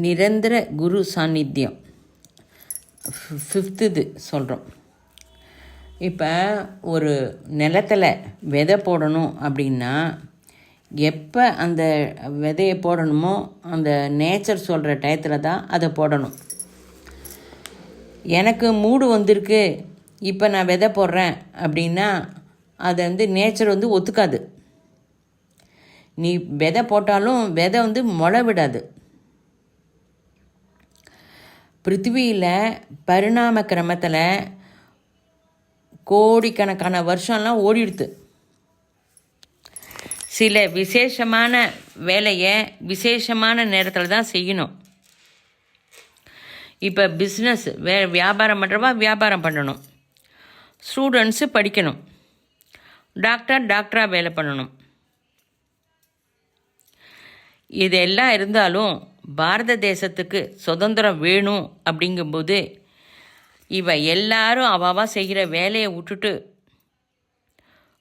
நிரந்தர குரு சாநித்தியம் 5th சொல்கிறோம். இப்போ ஒரு நிலத்தில் விதை போடணும் அப்படின்னா எப்போ அந்த விதையை போடணுமோ அந்த நேச்சர் சொல்கிற டயத்தில் தான் அதை போடணும். எனக்கு மூடு வந்திருக்கு, இப்போ நான் விதை போடுறேன் அப்படின்னா அதை நேச்சர் ஒத்துக்காது. நீ விதை போட்டாலும் விதை முளை விடாது. பிருத்திவியில் பரிணாம கிரமத்தில் கோடிக்கணக்கான வருஷம்லாம் ஓடிடுது. சில விசேஷமான வேலையை விசேஷமான நேரத்தில் தான் செய்யணும். இப்போ பிஸ்னஸ் வியாபாரம் பண்ணுறவா வியாபாரம் பண்ணணும், ஸ்டூடெண்ட்ஸு படிக்கணும், டாக்டராக வேலை பண்ணணும். இதெல்லாம் இருந்தாலும் பாரத தேசத்துக்கு சுதந்திரம் வேணும் அப்படிங்கும்போது இவ எல்லாரும் அவாவா செய்கிற வேலையை விட்டுட்டு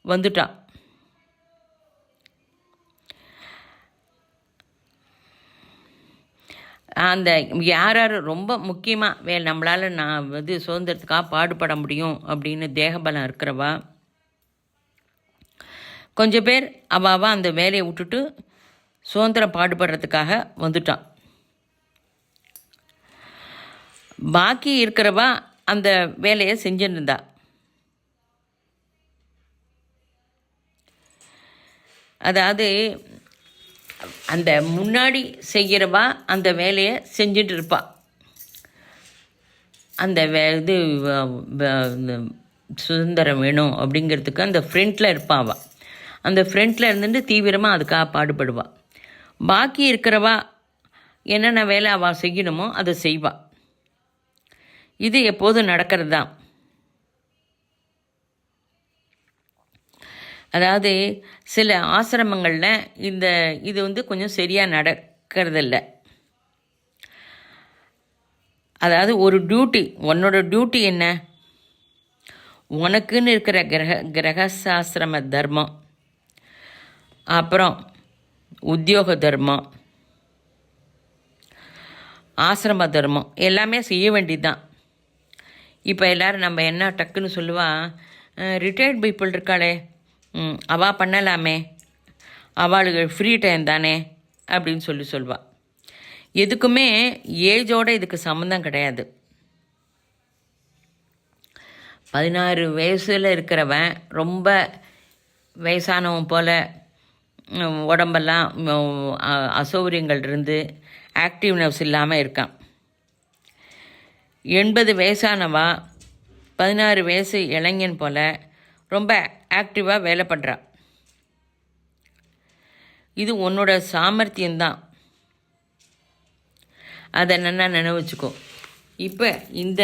வந்துட்டான். அந்த யார் யார் ரொம்ப முக்கியமாக நம்மளால் நான் சுதந்திரத்துக்காக பாடுபட முடியும் அப்படின்னு தேகபலம் இருக்கிறவா கொஞ்சம் பேர் அவாவா அந்த வேலையை விட்டுட்டு சுதந்திரம் பாடுபடுறதுக்காக வந்துட்டான். பாக்கி இருக்கிறவா அந்த வேலையை செஞ்சுட்டு இருந்தா. அதாவது அந்த முன்னாடி செய்கிறவா அந்த வேலையை செஞ்சுட்டு இருப்பா. அந்த சுதந்திரம் வேணும் அப்படிங்கிறதுக்கு அந்த ஃப்ரண்ட்டில் இருப்பாவா. அந்த ஃப்ரண்ட்டில் இருந்துட்டு தீவிரமாக அதுக்காக பாடுபடுவா. பாக்கி இருக்கிறவா என்னென்ன வேலை அவள் செய்யணுமோ அதை செய்வா. இது எப்போதும் நடக்கிறது தான். அதாவது சில ஆசிரமங்களில் இது கொஞ்சம் சரியாக நடக்கிறதில்ல. அதாவது ஒரு டியூட்டி, உன்னோட டியூட்டி என்ன, உனக்குன்னு இருக்கிற கிரகசாஸ்திரம தர்மம், அப்புறம் உத்தியோக தர்மம், ஆசிரம தர்மம் எல்லாமே செய்ய வேண்டியதுதான். இப்போ எல்லோரும் நம்ம என்ன டக்குன்னு சொல்லுவா, ரிட்டையர்ட் பீப்புள் இருக்காளே அவள் பண்ணலாமே, அவளுக்கு ஃப்ரீ டைம் தானே அப்படின்னு சொல்லுவாள். எதுக்குமே ஏஜோடு இதுக்கு சம்மந்தம் கிடையாது. 16 வயசில் இருக்கிறவன் ரொம்ப வயசானவன் போல் உடம்பெல்லாம் அசௌகரியங்கள் இருந்து ஆக்டிவ்னஸ் இல்லாமல் இருக்கான். 80 வயசானவா 16 வயசு இளைஞன் போல் ரொம்ப ஆக்டிவாக வேலை பண்ணுறான். இது உன்னோட சாமர்த்தியம்தான், அதை நல்லா நினைவச்சுக்கோ. இப்போ இந்த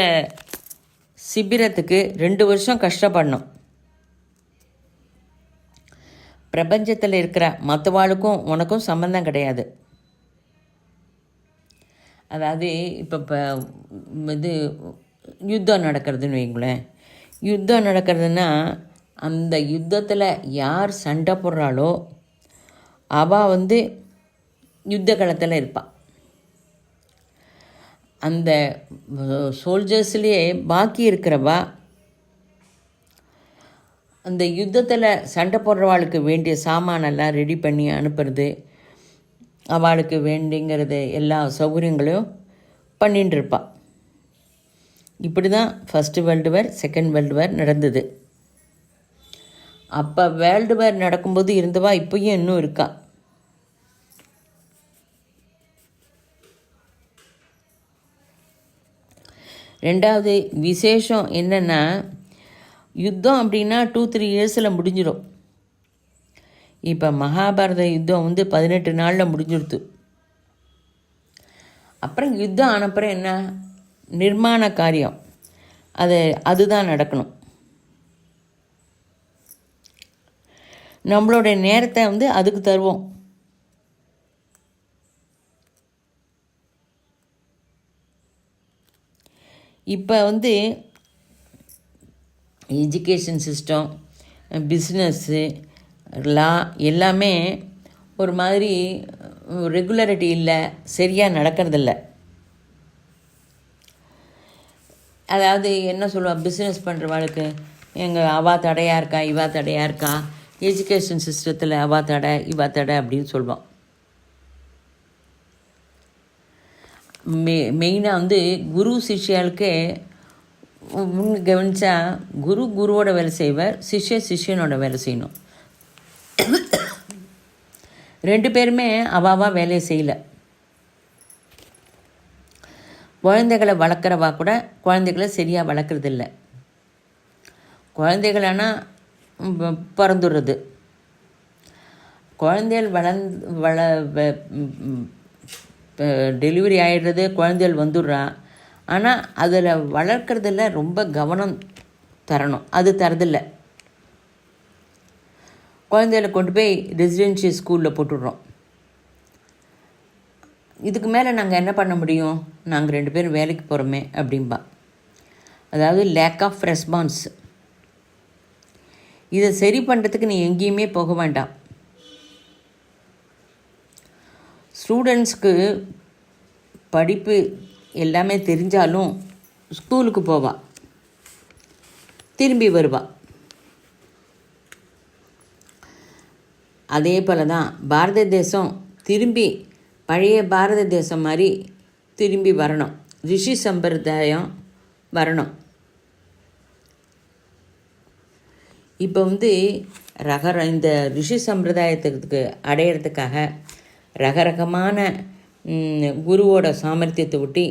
சிபிரத்துக்கு 2 வருஷம் கஷ்டப்படணும். பிரபஞ்சத்தில் இருக்கிற மற்றவாளுக்கும் உனக்கும் சம்பந்தம் கிடையாது. அதாவது இப்போ யுத்தம் நடக்கிறதுன்னு வைங்களேன். யுத்தம் நடக்கிறதுனா அந்த யுத்தத்தில் யார் சண்டை போடுறாளோ அவள் யுத்த களத்தில் இருப்பாள். அந்த சோல்ஜர்ஸ்லேயே பாக்கி இருக்கிறவா அந்த யுத்தத்தில் சண்டை போடுறவாளுக்கு வேண்டிய சாமானெல்லாம் ரெடி பண்ணி அனுப்புறது, அவளுக்கு வேண்டிங்கிறது எல்லா சௌகரியங்களையும் பண்ணிட்டு இருப்பாள். இப்படி தான் first world war, second world war நடந்தது. அப்போ வேர்ல்டு வார் நடக்கும்போது இருந்தவா இப்போயும் இன்னும் இருக்கா. ரெண்டாவது விசேஷம் என்னென்னா, யுத்தம் அப்படின்னா 2-3 இயர்ஸில் முடிஞ்சிடும். இப்போ மகாபாரத யுத்தம் 18 நாளில் முடிஞ்சிடுது. அப்புறம் யுத்தம் ஆனப்புறம் என்ன, நிர்மாண காரியம் அதுதான் நடக்கணும். நம்மளுடைய நேரத்தை அதுக்கு தருவோம். இப்போ எஜுகேஷன் சிஸ்டம், பிஸ்னஸ்ஸு, லா எல்லாமே ஒரு மாதிரி ரெகுலரிட்டி இல்லை, சரியாக நடக்கிறதில்ல. அதாவது என்ன சொல்லுவா, பிஸ்னஸ் பண்ணுறவாளுக்கு எங்கள் அவா தடையாக இருக்கா, இவா தடையாக இருக்கா, எஜுகேஷன் சிஸ்டத்தில் அவா தடை இவா தடை அப்படின்னு சொல்லுவான். மெயினாக வந்து குரு சிஷ்யாளுக்கு கவனித்தா குருவோட வேலை செய்வார், சிஷ்யனோட வேலை செய்யணும். 2 பேருமே அவாவா வேலையை செய்யலை. குழந்தைகளை வளர்க்குறவா கூட குழந்தைகளை சரியாக வளர்க்குறதில்ல. குழந்தைகளானால் பிறந்துடுறது, குழந்தைகள் டெலிவரி ஆகிடுறது, குழந்தைகள் வந்துடுறா. ஆனால் அதில் வளர்க்குறதில்ல ரொம்ப கவனம் தரணும், அது தரதில்லை. குழந்தைகளை கொண்டு போய் ரெசிடென்ஷியல் ஸ்கூலில் போட்டுடுறோம். இதுக்கு மேலே நாங்கள் என்ன பண்ண முடியும், நாங்கள் 2 பேரும் வேலைக்கு போகிறோமே அப்படின்பா. அதாவது லேக் ஆஃப் ரெஸ்பான்ஸ். இதை சரி பண்ணுறதுக்கு நீ எங்கேயுமே போக வேண்டாம். ஸ்டூடெண்ட்ஸ்க்கு படிப்பு எல்லாமே தெரிஞ்சாலும் ஸ்கூலுக்கு போவா, திரும்பி வருவா. அதே போல் தான் பாரத தேசம் திரும்பி பழைய பாரத தேசம் மாதிரி திரும்பி வரணும், ரிஷி சம்பிரதாயம் வரணும். இப்போ வந்து இந்த ரிஷி சம்பிரதாயத்துக்கு அடையிறதுக்காக ரகரகமான குருவோட சாமர்த்தியத்தை ஒட்டி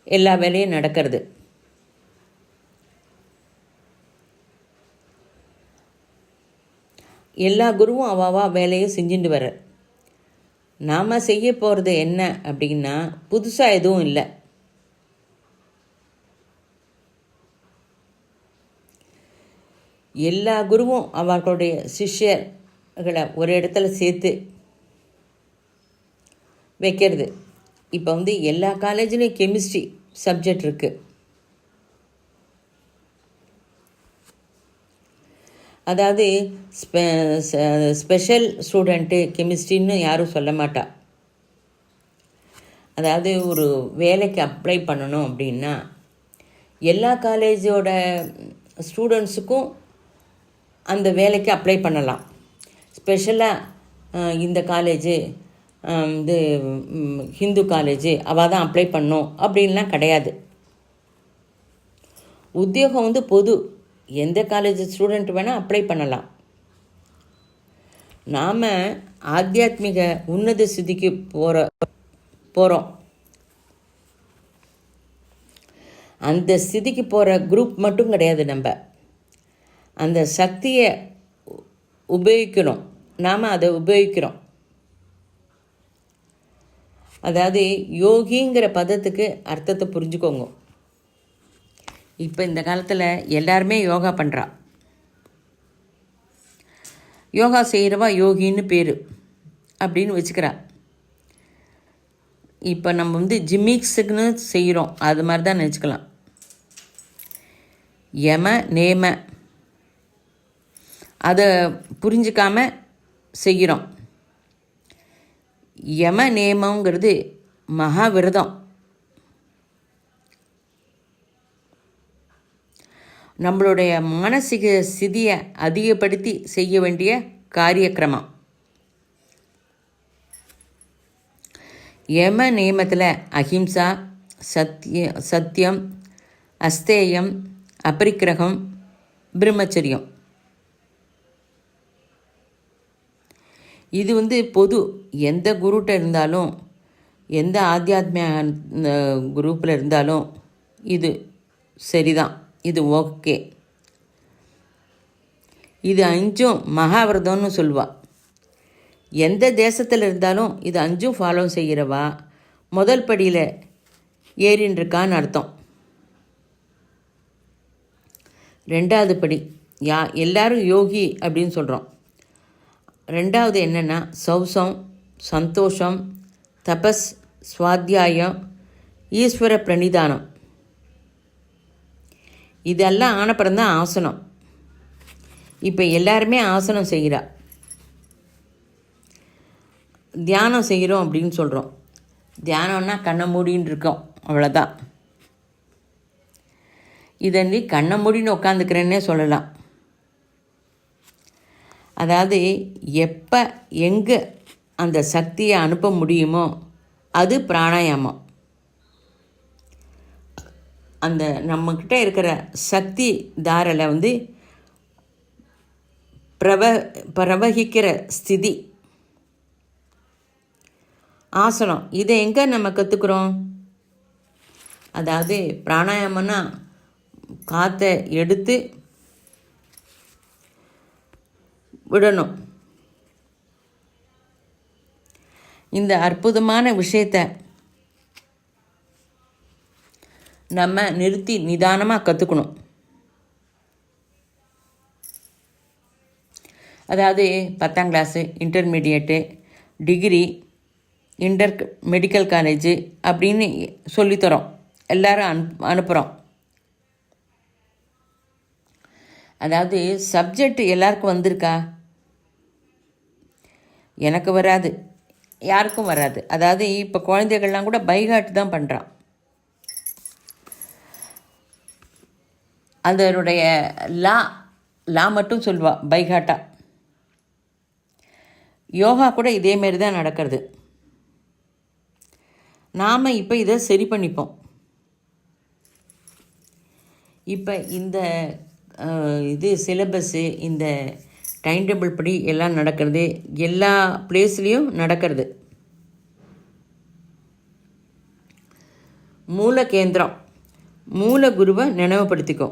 எல்லா வேலையும் நடக்கிறது. எல்லா குருவும் அவாவா வேலையை செஞ்சுட்டு வர. நாம் செய்ய போகிறது என்ன அப்படின்னா புதுசாக எதுவும் இல்லை. எல்லா குருவும் அவர்களுடைய சிஷ்யர்களை ஒரு இடத்துல சேர்த்து வைக்கிறது. இப்போ வந்து எல்லா காலேஜ்லேயும் கெமிஸ்ட்ரி சப்ஜெக்ட் இருக்குது. அதாவது ஸ்பெஷல் ஸ்டூடெண்ட்டு கெமிஸ்ட்ரின்னு யாரும் சொல்ல மாட்டா. அதாவது ஒரு வேலைக்கு அப்ளை பண்ணணும் அப்படின்னா எல்லா காலேஜோட ஸ்டூடெண்ட்ஸுக்கும் அந்த வேலைக்கு அப்ளை பண்ணலாம். ஸ்பெஷலாக இந்த காலேஜு இது ஹிந்து காலேஜு அவள் தான் அப்ளை பண்ணணும் அப்படின்லாம் கிடையாது. உத்தியோகம் வந்து பொது, எந்த காலேஜ் ஸ்டூடெண்ட் வேணால் அப்ளை பண்ணலாம். நாம் ஆத்தியாத்மிக உன்னத ஸ்திதிக்கு போகிறோம். அந்த ஸ்திதிக்கு போகிற குரூப் மட்டும் கிடையாது. நம்ம அந்த சக்தியை உபயோகிக்கணும், நாம் அதை உபயோகிக்கிறோம். அதாவது யோகிங்கிற பதத்துக்கு அர்த்தத்தை புரிஞ்சுக்கோங்க. இப்போ இந்த காலத்தில் எல்லாருமே யோகா பண்ணுறா. யோகா செய்கிறவா யோகின்னு பேர் அப்படின்னு வச்சுக்கிறா. இப்போ நம்ம வந்து ஜிம்மிக்ஸுக்குன்னு செய்கிறோம், அது மாதிரி தான் நினச்சிக்கலாம். யம நேம அதை புரிஞ்சிக்காமல் செய்கிறோம். யம நேமங்கிறது மகாவிரதம். நம்மளுடைய மானசிக ஸ்திதியை அதிகப்படுத்தி செய்ய வேண்டிய காரியக்கிரமம். யம நேமத்தில் அஹிம்சா, சத்தியம், அஸ்தேயம், அபரிக்கிரகம், பிரம்மச்சரியம். இது வந்து பொது, எந்த குருட்ட இருந்தாலும் எந்த ஆத்தியாத்மிக குரூப்பில் இருந்தாலும் இது சரிதான், இது ஓகே. இது 5 மகாவிரதம்னு சொல்லுவா. எந்த தேசத்தில் இருந்தாலும் இது 5 ஃபாலோ செய்கிறவா முதல் படியில் ஏறின்னு இருக்கான்னு அர்த்தம். 2வது படி எல்லாரும் யோகி அப்படின்னு சொல்கிறோம். 2வது என்னென்னா சௌசம், சந்தோஷம், தபஸ், சுவாத்தியாயம், ஈஸ்வர பிரணிதானம். இதெல்லாம் ஆனப்புறம்தான் ஆசனம். இப்போ எல்லாருமே ஆசனம் செய்கிறா. தியானம் செய்கிறோம் அப்படின்னு சொல்கிறோம். தியானம்னா கண்ணை மூடின்னு இருக்கோம், அவ்வளோதான். இதை நீ கண்ணை மூடின்னு உட்காந்துக்கிறேன்னே சொல்லலாம். அதாவது எப்போ எங்கே அந்த சக்தியை அனுப்ப முடியுமோ அது பிராணாயாமம். அந்த நம்மக்கிட்ட இருக்கிற சக்தி தாரையில் வந்து பிரவகிக்கிற ஸ்திதி ஆசனம். இதை எங்கே நம்ம கற்றுக்குறோம்? அதாவது பிராணாயாமம்னா காற்றை எடுத்து விடணும். இந்த அற்புதமான விஷயத்தை நம்ம நிறுத்தி நிதானமாக கற்றுக்கணும். அதாவது 10ஆம் class, intermediate, degree, medical college அப்படின்னு சொல்லித்தரோம், எல்லோரும் அனுப்புகிறோம். அதாவது சப்ஜெக்ட் எல்லாருக்கும் வந்திருக்கா? எனக்கு வராது, யாருக்கும் வராது. அதாவது இப்போ குழந்தைகள்லாம் கூட பைகாட்டு தான் பண்ணுறான். அதனுடைய லா மட்டும் சொல்லுவா பைகாட்டா. யோகா கூட இதேமாரி தான் நடக்கிறது. நாம் இப்போ இதை சரி பண்ணிப்போம். இப்போ இந்த இது சிலபஸ்ஸு, இந்த டைம் டேபிள் படி எல்லாம் நடக்கிறது, எல்லா பிளேஸ்லேயும் நடக்கிறது. மூல கேந்திரம், மூல குருவை நினைவுபடுத்திக்கோ.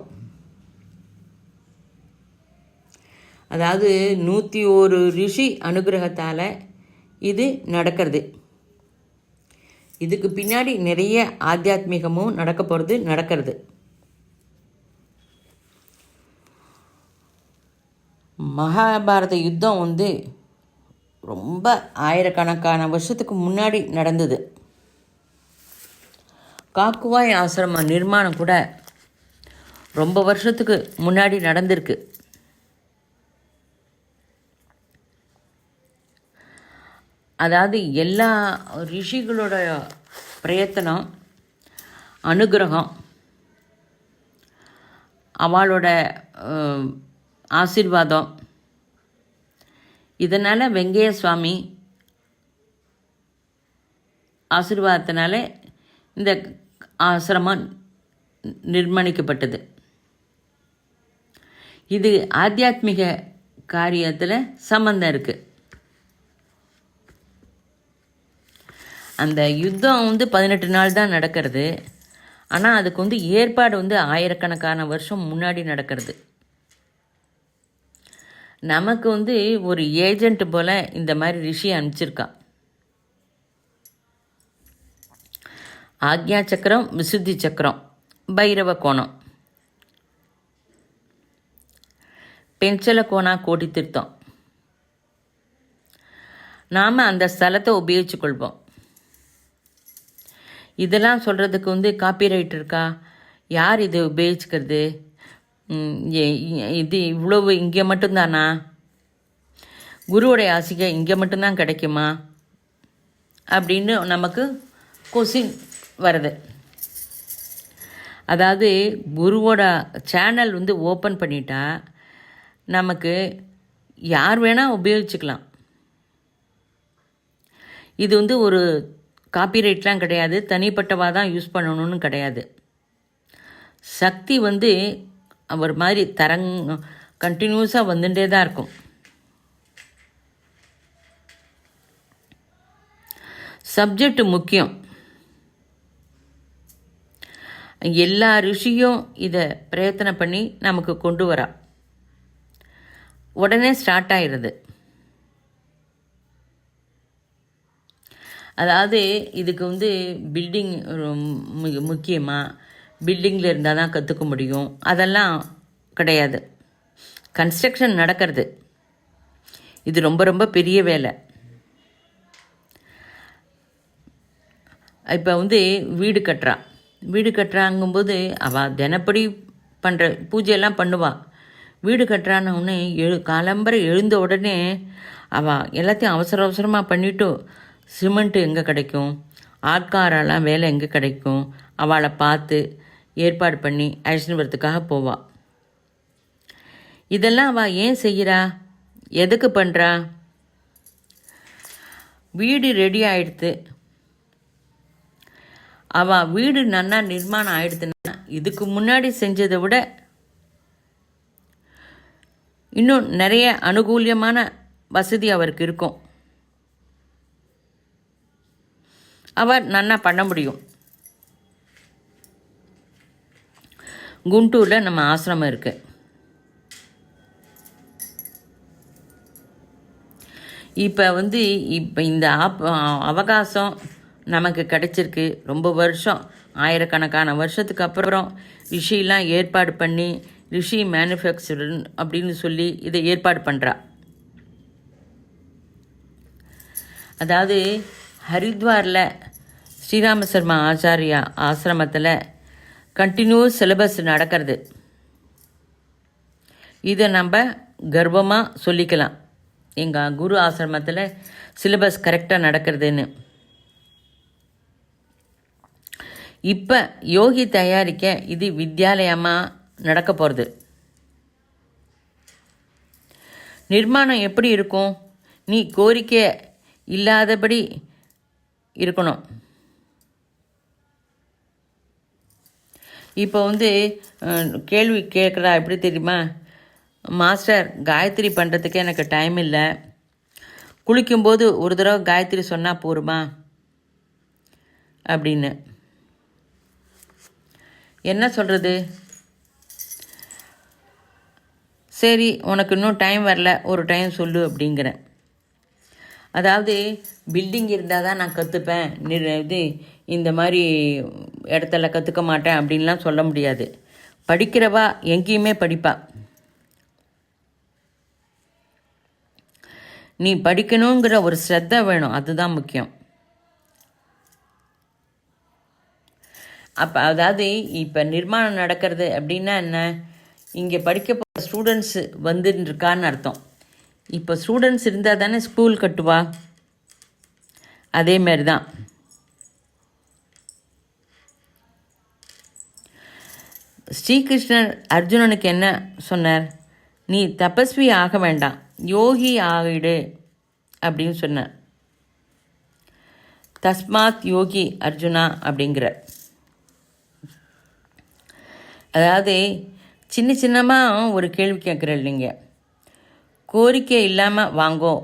அதாவது 101 ரிஷி அனுகிரகத்தால் இது நடக்கிறது. இதுக்கு பின்னாடி நிறைய ஆத்தியாத்மிகமும் நடக்கிறது. மகாபாரத யுத்தம் வந்து ரொம்ப ஆயிரக்கணக்கான வருஷத்துக்கு முன்னாடி நடந்தது. காக்குவாய் ஆசிரம நிர்மாணம் கூட ரொம்ப வருஷத்துக்கு முன்னாடி நடந்திருக்கு. அதாவது எல்லா ரிஷிகளோட பிரயத்தனம், அனுகிரகம், அவளோட ஆசீர்வாதம், இதனால் வெங்கைய சுவாமி ஆசீர்வாதத்தினால இந்த ஆசிரமம் நிர்மாணிக்கப்பட்டது. இது ஆத்தியாத்மிக காரியத்தில் சம்பந்தம் இருக்குது. அந்த யுத்தம் வந்து 18 நாள் தான் நடக்கிறது. ஆனால் அதுக்கு வந்து ஏற்பாடு வந்து ஆயிரக்கணக்கான வருஷம் முன்னாடி நடக்கிறது. நமக்கு வந்து ஒரு ஏஜென்ட் போல் இந்த மாதிரி ரிஷி அனுப்பிச்சிருக்கான். ஆக்ஞா சக்கரம், விசுத்தி சக்கரம், பைரவ கோணம், பெஞ்சல கோணா கோடி திருத்தம். நாம் அந்த ஸ்தலத்தை உபயோகிச்சுக்கொள்வோம். இதெல்லாம் சொல்கிறதுக்கு வந்து காப்பிரைட் இருக்கா? யார் இது உபயோகிச்சுக்கிறது? இது இவ்வளவு இங்கே மட்டும்தானா? குருவோடைய ஆசிகை இங்கே மட்டும்தான் கிடைக்குமா அப்படின்னு நமக்கு கொஸ்டின் வருது. அதாவது குருவோட சேனல் வந்து ஓப்பன் பண்ணிட்டா நமக்கு யார் வேணால் உபயோகிச்சுக்கலாம். இது வந்து ஒரு காப்பிரைட்லாம் கிடையாது, தனிப்பட்டவாக தான் யூஸ் பண்ணணும்னு கிடையாது. சக்தி வந்து ஒரு மாதிரி கண்டினியூஸாக வந்துட்டே தான் இருக்கும். சப்ஜெக்ட் முக்கியம். எல்லா ரிஷியும் இதை பிரயத்தனை பண்ணி நமக்கு கொண்டு வரா, உடனே ஸ்டார்ட் ஆயிடுது. அதாவது இதுக்கு வந்து பில்டிங் முக்கியமாக, பில்டிங்கில் இருந்தால் தான் கற்றுக்க முடியும், அதெல்லாம் கிடையாது. கன்ஸ்ட்ரக்ஷன் நடக்கிறது. இது ரொம்ப ரொம்ப பெரிய வேலை. இப்போ வந்து வீடு கட்டுறாங்கும்போது அவள் தினப்படி பண்ணுற பூஜையெல்லாம் பண்ணுவாள். வீடு கட்டுறான உடனே காலம்பரை எழுந்த உடனே அவள் எல்லாத்தையும் அவசர அவசரமாக பண்ணிவிட்டு சிமெண்ட்டு எங்கே கிடைக்கும், ஆட்காரெல்லாம் வேலை எங்கே கிடைக்கும், அவளை பார்த்து ஏற்பாடு பண்ணி அழைச்சின்னு வரத்துக்காக போவாள். இதெல்லாம் அவள் ஏன் செய்கிறா, எதுக்கு பண்ணுறா? வீடு ரெடி ஆகிடுது, அவள் வீடு நல்லா நிர்மாணம் ஆகிடுதுன்னா இதுக்கு முன்னாடி செஞ்சதை விட இன்னும் நிறைய அனுகூலியமான வசதி அவருக்கு இருக்கும். அவர் நல்லா பண்ண முடியும். குண்டூரில் நம்ம ஆசிரமம் இருக்குது. இப்போ இந்த அவகாசம் நமக்கு கிடைச்சிருக்கு. ரொம்ப வருஷம், ஆயிரக்கணக்கான வருஷத்துக்கு அப்புறம் ரிஷிலாம் ஏற்பாடு பண்ணி ரிஷி மேனுஃபேக்சர் அப்படின்னு சொல்லி இதை ஏற்பாடு பண்ணுறா. அதாவது ஹரித்வாரில் ஸ்ரீராம சர்மா ஆச்சாரியா ஆசிரமத்தில் கண்டினியூஸ் சிலபஸ் நடக்கிறது. இதை நம்ம கர்வமாக சொல்லிக்கலாம், எங்கள் குரு ஆசிரமத்தில் சிலபஸ் கரெக்டாக நடக்கிறதுன்னு. இப்போ யோகி தயாரிக்க இது வித்யாலயமாக நடக்க போகிறது. நிர்மாணம் எப்படி இருக்கும்? நீ கோரிக்கை இல்லாதபடி இருக்கணும். இப்போ கேள்வி கேட்குறா, எப்படி தெரியுமா? மாஸ்டர், காயத்ரி பண்ணுறதுக்கே எனக்கு டைம் இல்லை, குளிக்கும்போது ஒரு தடவை காயத்ரி சொன்னால் போருமா அப்படின்னு. என்ன சொல்கிறது? சரி, உனக்கு இன்னும் டைம் வரல, ஒரு டைம் சொல்லு அப்படிங்கிறேன். அதாவது பில்டிங் இருந்தால் தான் நான் கற்றுப்பேன், இந்த மாதிரி இடத்துல கற்றுக்க மாட்டேன் அப்படின்லாம் சொல்ல முடியாது. படிக்கிறவா எங்கேயுமே படிப்பா. நீ படிக்கணுங்கிற ஒரு ஸ்ரத்தை வேணும், அதுதான் முக்கியம். அப்போ அதாவது இப்போ நிர்மாணம் நடக்கிறது அப்படின்னா என்ன? இங்கே படிக்க போகிற ஸ்டூடெண்ட்ஸ் வந்துருக்கான்னு அர்த்தம். இப்போ ஸ்டூடெண்ட்ஸ் இருந்தால் தானே ஸ்கூல் கட்டுவா. அதேமாரி தான். ஸ்ரீகிருஷ்ணர் அர்ஜுனனுக்கு என்ன சொன்னார்? நீ தபஸ்வி ஆக வேண்டாம், யோகி ஆகிடு அப்படின்னு சொன்னார். தஸ்மாத் யோகி அர்ஜுனா அப்படிங்கிற. அதாவது சின்னமாக ஒரு கேள்வி கேட்குற இல்லைங்க, கோரிக்கை இல்லாமல் வாங்கோ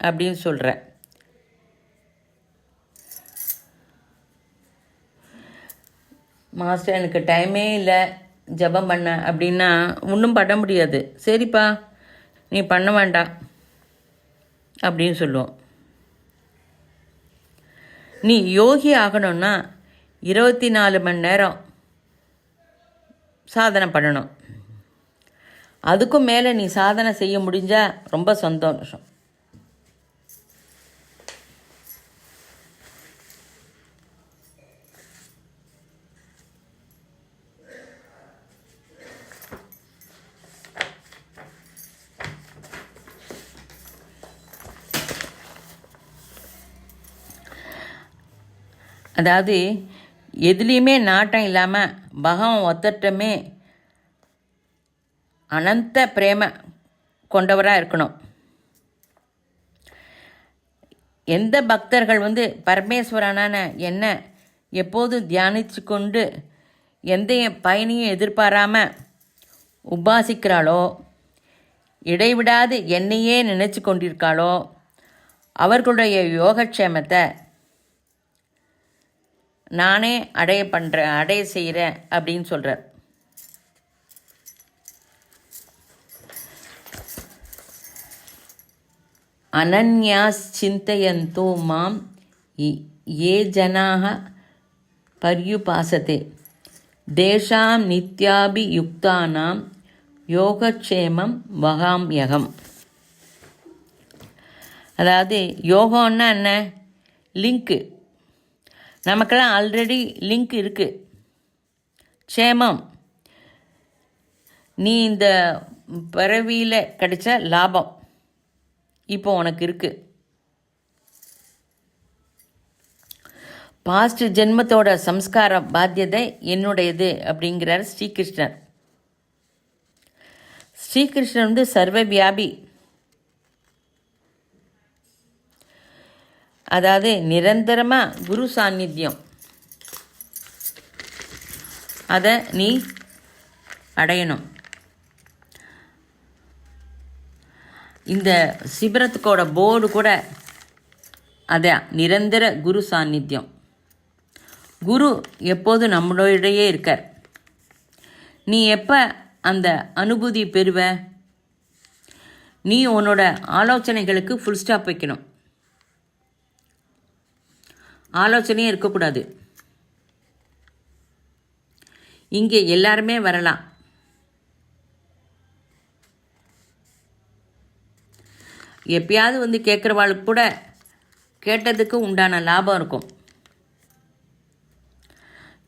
அப்படின்னு சொல்கிறேன். மாஸ்டர், எனக்கு டைமே இல்லை ஜபம் பண்ண அப்படின்னா ஒன்றும் பண்ண முடியாது. சரிப்பா, நீ பண்ண வேண்டாம் அப்படின்னு சொல்லுவோம். நீ யோகி ஆகணும்னா 24 மணி நேரம் சாதனை பண்ணணும். அதுக்கும் மேலே நீ சாதனை செய்ய முடிஞ்சால் ரொம்ப சந்தோஷம். அதாவது எதுலேயுமே நாட்டம் இல்லாமல் பகவான் ஒத்தட்டமே அனந்த பிரேம கொண்டவராக இருக்கணும். எந்த பக்தர்கள் பரமேஸ்வரனான என்ன எப்போதும் தியானித்து கொண்டு எந்த பயனையும் எதிர்பாராமல் உபாசிக்கிறாளோ, இடைவிடாது என்னையே நினச்சி கொண்டிருக்காளோ, அவர்களுடைய யோகக்ஷேமத்தை நானே அடைய செய்கிறேன் அப்படின்னு சொல்கிறார். அனன்யாஸ் சிந்தயந்தோ மாம் ஏ ஜனாக பர்யுபாசதே தேஷாம் நித்யாபியுக்தானாம் யோகக்ஷேமம் வகாம்யகம். அதாவது யோகம்னா என்ன? லிங்க்கு. நமக்கெல்லாம் ஆல்ரெடி லிங்க் இருக்குது. க்ஷேமம், நீ இந்த பிறவியில் கிடைச்ச லாபம் இப்போ உனக்கு இருக்குது. பாஸ்ட் ஜென்மத்தோட சம்ஸ்கார பாத்தியதை என்னுடையது அப்படிங்கிறார் ஸ்ரீகிருஷ்ணர். ஸ்ரீகிருஷ்ணர் வந்து சர்வ வியாபி. அதாவது நிரந்தரமாக குரு சாநித்தியம் அதை நீ அடையணும். இந்த சிபரத்துக்கோட போர்டு கூட அதான் நிரந்தர குரு சாநித்தியம். குரு எப்போதும் நம்மளோடையே இருக்கார். நீ எப்போ அந்த அனுபூதி பெறுவ? நீ உன்னோட ஆலோசனைகளுக்கு ஃபுல் ஸ்டாப் வைக்கணும். ஆலோசனையே இருக்கக்கூடாது. இங்கே எல்லாருமே வரலாம். எப்பயாவது வந்து கேட்குறவாளுக்கு கூட கேட்டதுக்கு உண்டான லாபம் இருக்கும்.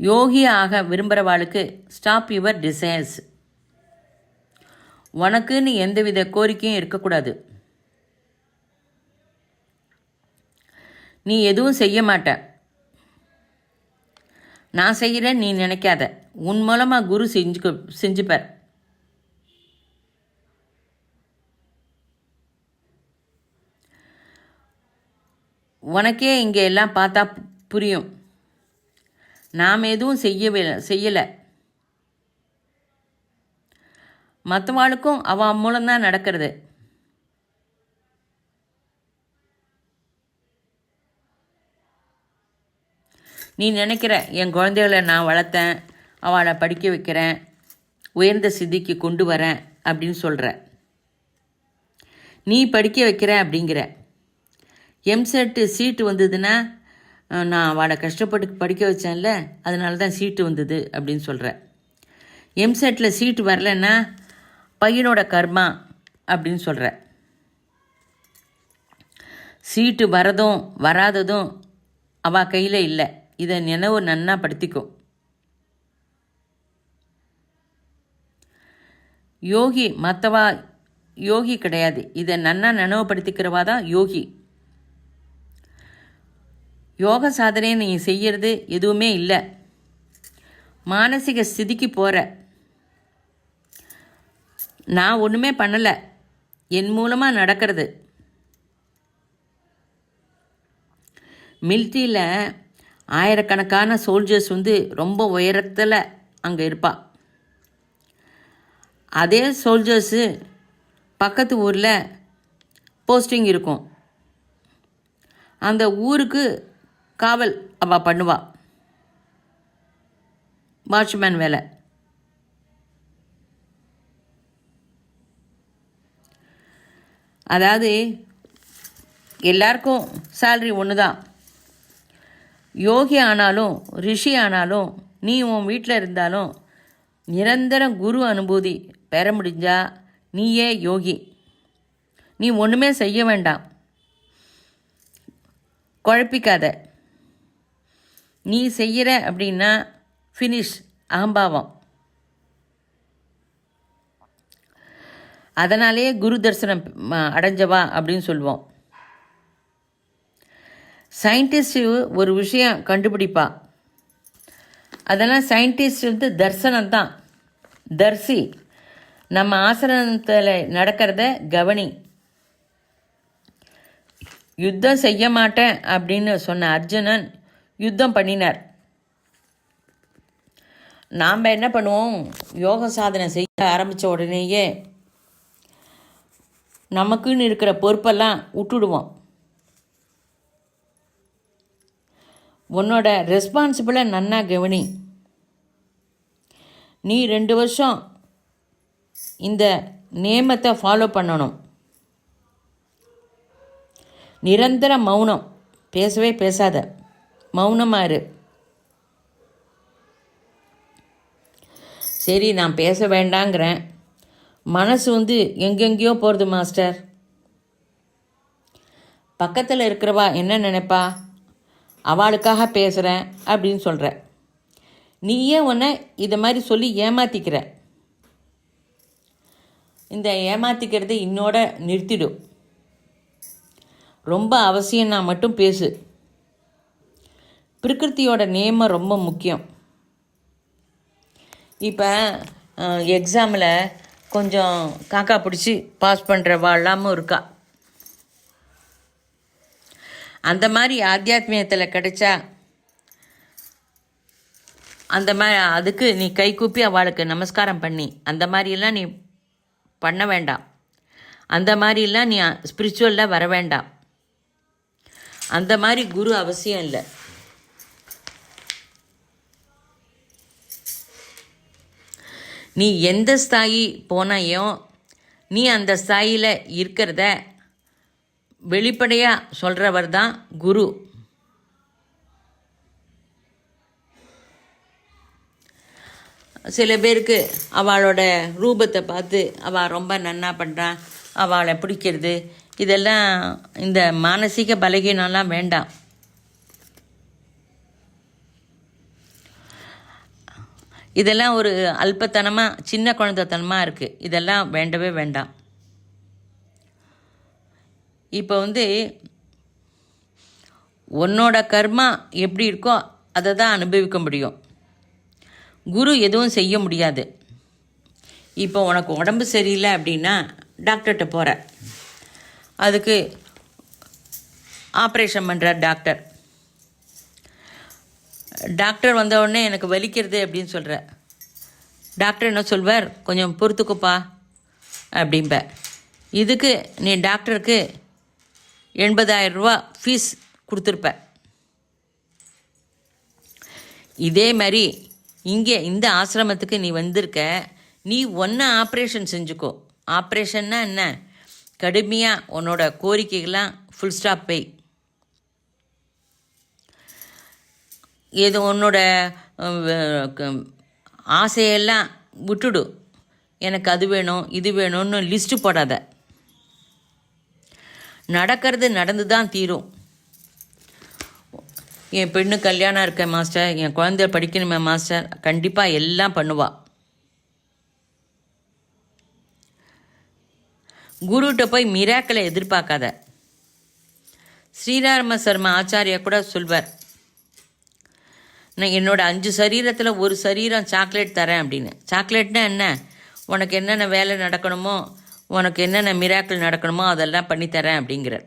யோகி ஆக விரும்புகிறவாளுக்கு ஸ்டாப் யுவர் டிசைர்ஸ். உனக்குன்னு எந்தவித கோரிக்கையும் இருக்கக்கூடாது. நீ எதுவும் செய்ய மாட்ட. நான் செய்கிறேன் நீ நினைக்காத. உன் மூலமாக குரு செஞ்சுப்பார். உனக்கே இங்கே எல்லாம் பார்த்தா புரியும். நாம் எதுவும் செய்யலை. மற்றவாளுக்கும் அவன் மூலம்தான் நடக்கிறது. நீ நினைக்கிற என் குழந்தைகளை நான் வளர்த்தேன், அவளை படிக்க வைக்கிறேன், உயர்ந்த சித்திக்கு கொண்டு வரேன் அப்படின்னு சொல்கிற. நீ படிக்க வைக்கிற அப்படிங்கிற. எம்செட்டு சீட்டு வந்ததுன்னா நான் அவளை கஷ்டப்பட்டு படிக்க வச்சேன்ல, அதனால தான் சீட்டு வந்தது அப்படின்னு சொல்கிற. எம்செட்டில் சீட்டு வரலன்னா பையனோட கர்மா அப்படின்னு சொல்கிற. சீட்டு வரதும் வராததும் அவள் கையில் இல்லை. இதை நினைவு நன்னா படுத்திக்கும். யோகி மற்றவா யோகி கிடையாது. இதை நன்னா நினைவுபடுத்திக்கிறவா தான் யோகி. யோக சாதனையை நீ செய்கிறது எதுவுமே இல்லை. மானசிக ஸ்திதிக்கு போகிற. நான் ஒன்றுமே பண்ணலை, என் மூலமாக நடக்கிறது. மிலிட்ரியில் ஆயிரக்கணக்கான சோல்ஜர்ஸ் வந்து ரொம்ப உயரத்தில் அங்கே இருப்பா. அதே சோல்ஜர்ஸு பக்கத்து ஊரில் போஸ்டிங் இருக்கும். அந்த ஊருக்கு காவல் அவள் பண்ணுவா, வாட்ச்மேன் வேலை. அதாவது எல்லாருக்கும் சேல்ரி ஒன்று தான். யோகி ஆனாலும் ரிஷி ஆனாலும் நீ உன் வீட்டில் இருந்தாலும் நிரந்தரம் குரு அனுபூதி பெற முடிஞ்சா நீயே யோகி. நீ ஒன்றுமே செய்ய வேண்டாம், குழப்பிக்காத. நீ செய்கிற அப்படின்னா ஃபினிஷ் அகம்பாவம். அதனாலே குரு தரிசனம் அடைஞ்சவா அப்படின்னு சொல்லுவோம். சயின்டிஸ்ட்டு ஒரு விஷயம் கண்டுபிடிப்பா, அதெல்லாம் சயின்டிஸ்ட் வந்து தர்சனம் தான், தர்சி. நம்ம ஆசிரமத்தில் நடக்கிறத கவனி. யுத்தம் செய்ய மாட்டேன் அப்படின்னு சொன்ன அர்ஜுனன் யுத்தம் பண்ணினார். நாம் என்ன பண்ணுவோம், யோக சாதனை செய்ய ஆரம்பித்த உடனேயே நமக்குன்னு இருக்கிற பொறுப்பெல்லாம் விட்டுடுவோம். உன்னோட ரெஸ்பான்சிபிளை நன்னா கவனி. நீ 2 வருஷம் இந்த நியமத்தை ஃபாலோ பண்ணணும். நிரந்தர மௌனம், பேசவே பேசாத, மௌனமாக இரு. சரி நான் பேச வேண்டாங்கிறேன், மனசு வந்து எங்கெங்கேயோ போகிறது மாஸ்டர். பக்கத்தில் இருக்கிறவா என்ன நினைப்பா, அவளுக்காக பேசுகிறேன் அப்படின்னு சொல்கிற. நீயே உன்னை இதை மாதிரி சொல்லி ஏமாற்றிக்கிற. இந்த ஏமாற்றிக்கிறது இன்னோட நிறுத்திடும். ரொம்ப அவசியம்னா மட்டும் பேசு. பிரகிருத்தியோட நியமம் ரொம்ப முக்கியம். இப்போ எக்ஸாமில் கொஞ்சம் காக்கா பிடிச்சி பாஸ் பண்ணுறவாளாமும் இருக்கா. அந்த மாதிரி ஆத்தியாத்மியத்தில் கிடைச்சா அந்த மாதிரி அதுக்கு நீ கை கூப்பி அவளுக்கு நமஸ்காரம் பண்ணி அந்த மாதிரியெல்லாம் நீ பண்ண வேண்டாம். அந்த மாதிரிலாம் நீ ஸ்பிரிச்சுவலில் வர வேண்டாம். அந்த மாதிரி குரு அவசியம் இல்லை. நீ எந்த ஸ்தாயி போனாயோ நீ அந்த ஸ்தாயில் இருக்கிறத வெளிப்படையாக சொல்கிறவர் தான் குரு. சில பேருக்கு அவளோட ரூபத்தை பார்த்து அவள் ரொம்ப நன்னா பண்ணுறான், அவளை பிடிக்கிறது, இதெல்லாம் இந்த மானசீக பலகீனம்லாம் வேண்டாம். இதெல்லாம் ஒரு அல்பத்தனமாக சின்ன குழந்தைத்தனமாக இருக்குது. இதெல்லாம் வேண்டவே வேண்டாம். இப்போ உன்னோட கர்மா எப்படி இருக்கோ அதை தான் அனுபவிக்க முடியும். குரு எதுவும் செய்ய முடியாது. இப்போ உனக்கு உடம்பு சரியில்லை அப்படின்னா டாக்டர்கிட்ட போகிற, அதுக்கு ஆப்ரேஷன் பண்ணுறார் டாக்டர். டாக்டர் வந்தவுடனே எனக்கு வலிக்கிறது அப்படின்னு சொல்கிற. டாக்டர் என்ன சொல்வார், கொஞ்சம் பொறுத்துக்குப்பா அப்படிம்ப. இதுக்கு நீ டாக்டருக்கு 80,000 ரூபா ஃபீஸ் கொடுத்துருப்ப. இதே மாதிரி இங்கே இந்த ஆசிரமத்துக்கு நீ வந்திருக்க, நீ ஒன்று ஆப்ரேஷன் செஞ்சுக்கோ. ஆப்ரேஷன்னா என்ன, கடுமையாக உன்னோட கோரிக்கைகள்லாம் ஃபுல் ஸ்டாப் பை. ஏதோ உன்னோட ஆசையெல்லாம் விட்டுடு. எனக்கு அது வேணும் இது வேணும்னு லிஸ்ட்டு போடாத. நடக்கிறது நடந்து தான் தீரும். என் பெண்ணு கல்யாணம் இருக்கேன் மாஸ்டர், என் குழந்தை படிக்கணுமே மாஸ்டர், கண்டிப்பாக எல்லாம் பண்ணுவா. குருகிட்ட போய் மிராக்களை எதிர்பார்க்காத. ஸ்ரீராம சர்மா ஆச்சாரியா கூட சொல்வார், நான் என்னோட 5 சரீரத்தில் ஒரு சரீரம் சாக்லேட் தரேன் அப்படின்னு. சாக்லேட்னா என்ன, உனக்கு என்னென்ன வேலை நடக்கணுமோ, உனக்கு என்னென்ன மிராக்கிள் நடக்கணுமோ அதெல்லாம் பண்ணித்தரேன் அப்படிங்கிறார்.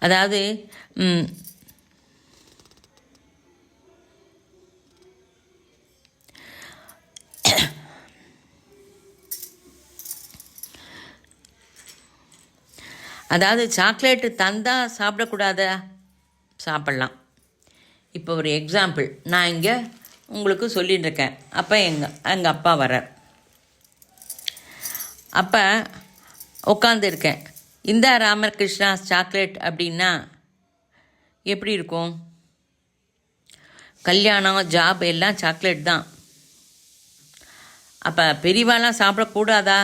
அதாவது அதாவது சாக்லேட்டு தந்தால் சாப்பிடக்கூடாதா, சாப்பிட்லாம். இப்போ ஒரு எக்ஸாம்பிள் நான் இங்கே உங்களுக்கு சொல்லிட்டு இருக்கேன். அப்போ எங்கள் அப்பா வர்றார். அப்போ உட்காந்துருக்கேன். இந்த ராமகிருஷ்ணா சாக்லேட் அப்படின்னா எப்படி இருக்கும்? கல்யாணம் ஜாப் எல்லாம் சாக்லேட் தான். அப்போ பெரியவாலாம் சாப்பிடக்கூடாதா?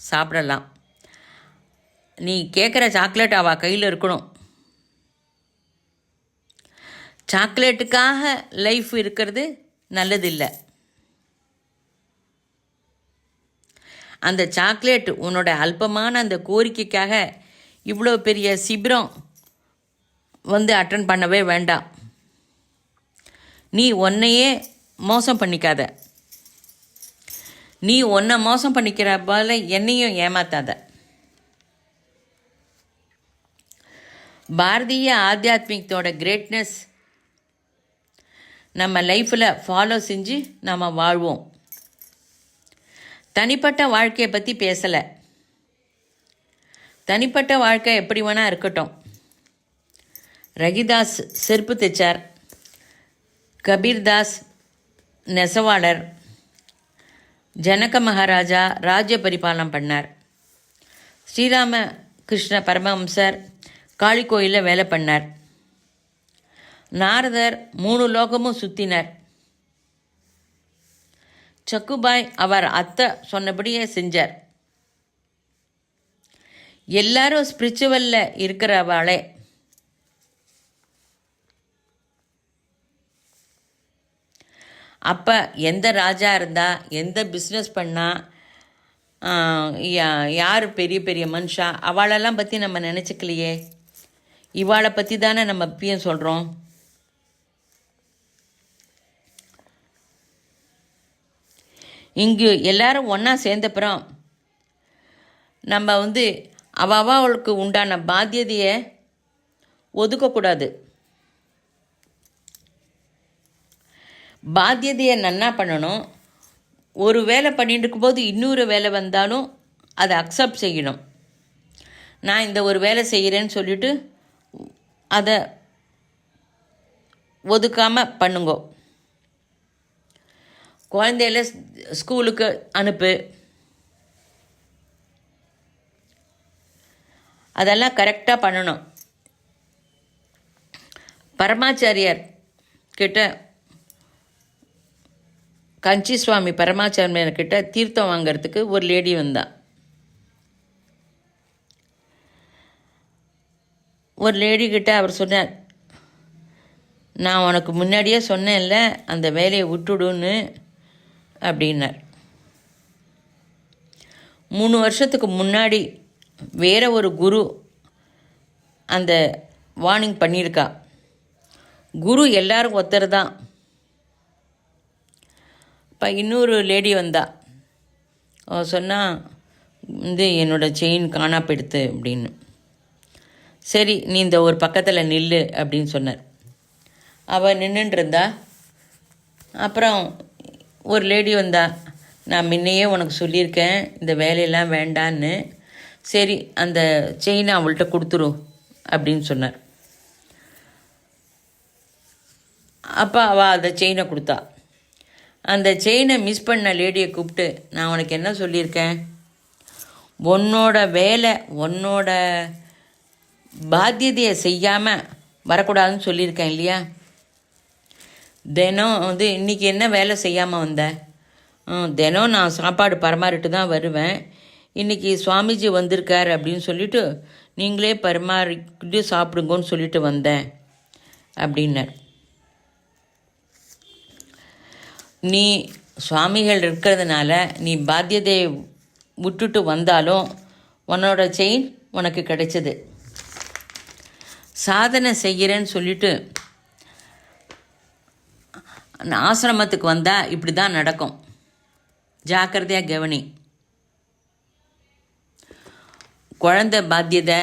சாப்பிடலாம். நீ கேட்குற சாக்லேட் அவள் கையில் இருக்கணும். சாக்லேட்டுக்காக லைஃப் இருக்கிறது நல்லதில்லை. அந்த சாக்லேட் உன்னோட அல்பமான அந்த கோரிக்கைக்காக இவ்வளோ பெரிய சிபிரம் அட்டன் பண்ணவே வேண்டாம். நீ உன்னையே மோசம் பண்ணிக்காத. நீ உன்னை மோசம் பண்ணிக்கிற போல என்னையும் ஏமாத்தாத. பாரதிய ஆத்தியாத்மிகத்தோட கிரேட்னஸ் நம்ம லைஃப்பில் ஃபாலோ செஞ்சு நம்ம வாழ்வோம். தனிப்பட்ட வாழ்க்கையை பற்றி பேசலை. தனிப்பட்ட வாழ்க்கை எப்படி வேணால் இருக்கட்டும். ரகிதாஸ் செருப்பு தைச்சார், கபீர்தாஸ் நெசவாளர், ஜனக மகாராஜா ராஜ்ய பரிபாலனம் பண்ணார், ஸ்ரீராம கிருஷ்ண பரமஹம்சர் காளி கோயிலில் வேலை பண்ணார், நாரதர் 3 லோகமும் சுற்றினார், சக்குபாய் அவர் அத்தை சொன்னபடியே செஞ்சார். எல்லாரும் ஸ்பிரிச்சுவலில் இருக்கிறவாளே. அப்போ எந்த ராஜா இருந்தால், எந்த பிஸ்னஸ் பண்ணால், யார் பெரிய பெரிய மனுஷா, அவளெல்லாம் பற்றி நம்ம நினச்சிக்கலையே. இவாளை பற்றி தானே நம்ம இப்பயும் சொல்கிறோம். இங்கு எல்லாரும் ஒன்றா சேர்ந்தப்புறம் நம்ம அவளுக்கு உண்டான பாத்தியதையை ஒதுக்கக்கூடாது. பாத்தியதையை நன்னா பண்ணணும். ஒரு வேலை பண்ணிட்டு இருக்கும்போது இன்னொரு வேலை வந்தாலும் அதை அக்செப்ட் செய்யணும். நான் இந்த ஒரு வேலை செய்கிறேன்னு சொல்லிவிட்டு அதை ஒதுக்காமல் பண்ணுங்கோ. குழந்தையில ஸ்கூலுக்கு அனுப்பு, அதெல்லாம் கரெக்டாக பண்ணணும். பரமாச்சாரியார் கிட்ட, கஞ்சி சுவாமி பரமாச்சாரியார் கிட்ட தீர்த்தம் வாங்கிறதுக்கு ஒரு லேடி வந்தா. ஒரு லேடி கிட்ட அவர் சொன்னார், நான் உனக்கு முன்னாடியே சொன்னேன்ல அந்த வேலையை விட்டுடுன்னு அப்படின்னார். 3 வருஷத்துக்கு முன்னாடி வேற ஒரு குரு அந்த வார்னிங் பண்ணியிருக்கா. குரு எல்லாரும் ஒருத்தர் தான். இப்போ இன்னொரு லேடி வந்தா. சொன்னால் என்னோடய செயின் காணா போயிடுத்து அப்படின்னு. சரி, நீ இந்த ஒரு பக்கத்தில் நில்லு அப்படின்னு சொன்னார். அவள் நின்றுட்டுருந்தா. அப்புறம் ஒரு லேடி வந்தா. நான் முன்னையே உனக்கு சொல்லியிருக்கேன் இந்த வேலையெல்லாம் வேண்டான்னு. சரி, அந்த செயினை அவள்கிட்ட கொடுத்துரும் அப்படின்னு சொன்னார். அப்போ அவள் அந்த செயினை கொடுத்தா. அந்த செயினை மிஸ் பண்ண லேடியை கூப்பிட்டு, நான் உனக்கு என்ன சொல்லியிருக்கேன், உன்னோட வேலை உன்னோட பாத்தியதையை செய்யாமல் வரக்கூடாதுன்னு சொல்லியிருக்கேன் இல்லையா? தினம் இன்றைக்கி என்ன வேலை செய்யாமல் வந்த? தினம் நான் சாப்பாடு பரிமாறிட்டு தான் வருவேன். இன்றைக்கி சுவாமிஜி வந்திருக்கார் அப்படின்னு சொல்லிவிட்டு நீங்களே பரிமாறிக்கிட்டு சாப்பிடுங்கன்னு சொல்லிட்டு வந்தேன் அப்படின்னார். நீ சுவாமிகள் இருக்கிறதுனால நீ பாத்தியதையை விட்டுட்டு வந்தாலும் உன்னோட செயின் உனக்கு கிடைச்சது. சாதனை செய்கிறேன்னு சொல்லிட்டு ஆசிரமத்துக்கு வந்தால் இப்படி தான் நடக்கும். ஜாக்கிரதையாக கவனி. குழந்தை பாத்தியதை,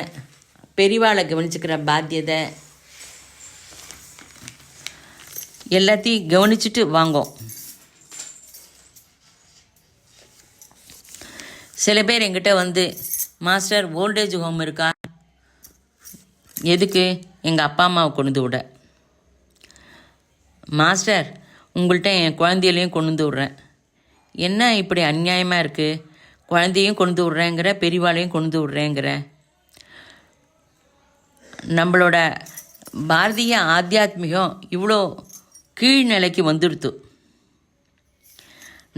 பெரியவாளை கவனிச்சுக்கிற பாத்தியதை எல்லாத்தையும் கவனிச்சுட்டு வாங்கோ. சில பேர் என்கிட்ட மாஸ்டர் ஓல்டேஜ் ஹோம் இருக்கா? எதுக்கு? எங்கள் அப்பா அம்மாவை கொண்டு விட. மாஸ்டர், உங்கள்கிட்ட என் குழந்தையிலையும் கொண்டு விட்றேன். என்ன இப்படி அநியாயமாக இருக்குது? குழந்தையும் கொண்டு விட்றேங்கிற, பெரியவாளையும் கொண்டு விட்றேங்கிற. நம்மளோட பாரதிய ஆத்தியாத்மிகம் இவ்வளோ கீழ்நிலைக்கு வந்துடுத்து.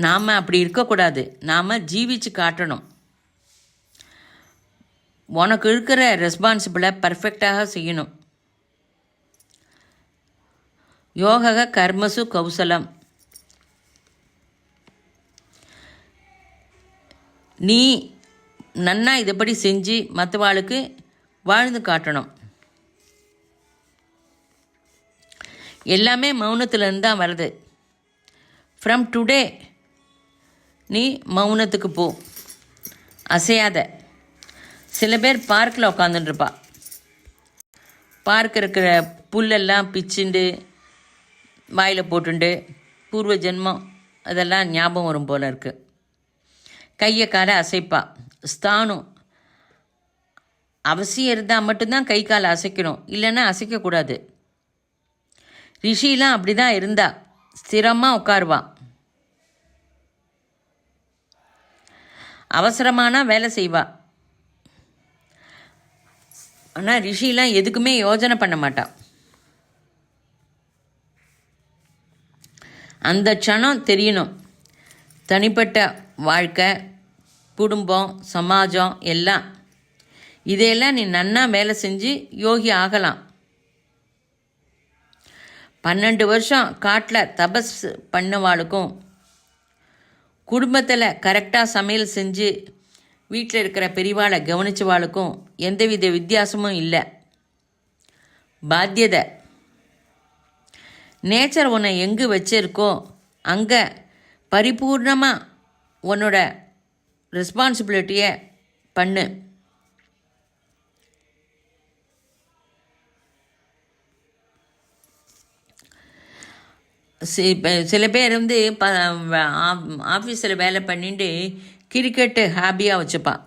நாம் அப்படி இருக்கக்கூடாது. நாம் ஜீவிச்சு காட்டணும். உனக்கு இருக்கிற ரெஸ்பான்சிபிளை பர்ஃபெக்டாக செய்யணும். யோக கர்மசு கௌசலம். நீ நன்னா இதைப்படி செஞ்சு மற்றவாளுக்கு வாழ்ந்து காட்டணும். எல்லாமே மௌனத்திலிருந்து தான் வருது. ஃப்ரம் டுடே நீ மௌனத்துக்கு போ, அசையாத. சில பேர் பார்க்கில் உட்காந்துட்டுருப்பா. பார்க் இருக்கிற புல்லெல்லாம் பிச்சுண்டு வாயில் போட்டுண்டு பூர்வ ஜென்மம் அதெல்லாம் ஞாபகம் வரும் போல் இருக்குது. கையை காலை அசைப்பா. ஸ்தானம் அவசியம் இருந்தால் மட்டும்தான் கை காலை அசைக்கணும், இல்லைன்னா அசைக்கக்கூடாது. ரிஷிலாம் அப்படி தான் இருந்தா, ஸ்திரமாக உட்காருவா. அவசரமான வேலை செய்வா. ஆனால் ரிஷிலாம் எதுக்குமே யோஜனை பண்ண மாட்டான். அந்த க்ஷணம் தெரியணும். தனிப்பட்ட வாழ்க்கை, குடும்பம், சமாஜம் எல்லாம் இதையெல்லாம் நீ நன்னா வேலை செஞ்சு யோகி ஆகலாம். 12 வருஷம் காட்டில் தபஸ் பண்ணவாளுக்கும் குடும்பத்தில் கரெக்டாக சமையல் செஞ்சு வீட்டில் இருக்கிற பெரியவாளை கவனிச்சவாளுக்கும் எந்தவித வித்தியாசமும் இல்லை. பாத்தியதை நேச்சர் உன்னை எங்கு வச்சிருக்கோ அங்கே பரிபூர்ணமாக உன்னோட ரெஸ்பான்சிபிலிட்டியை பண்ணு. சில பேர் வந்து ஆஃபீஸில் வேலை பண்ணிட்டு கிரிக்கெட்டு ஹாபியாக வச்சுப்பான்.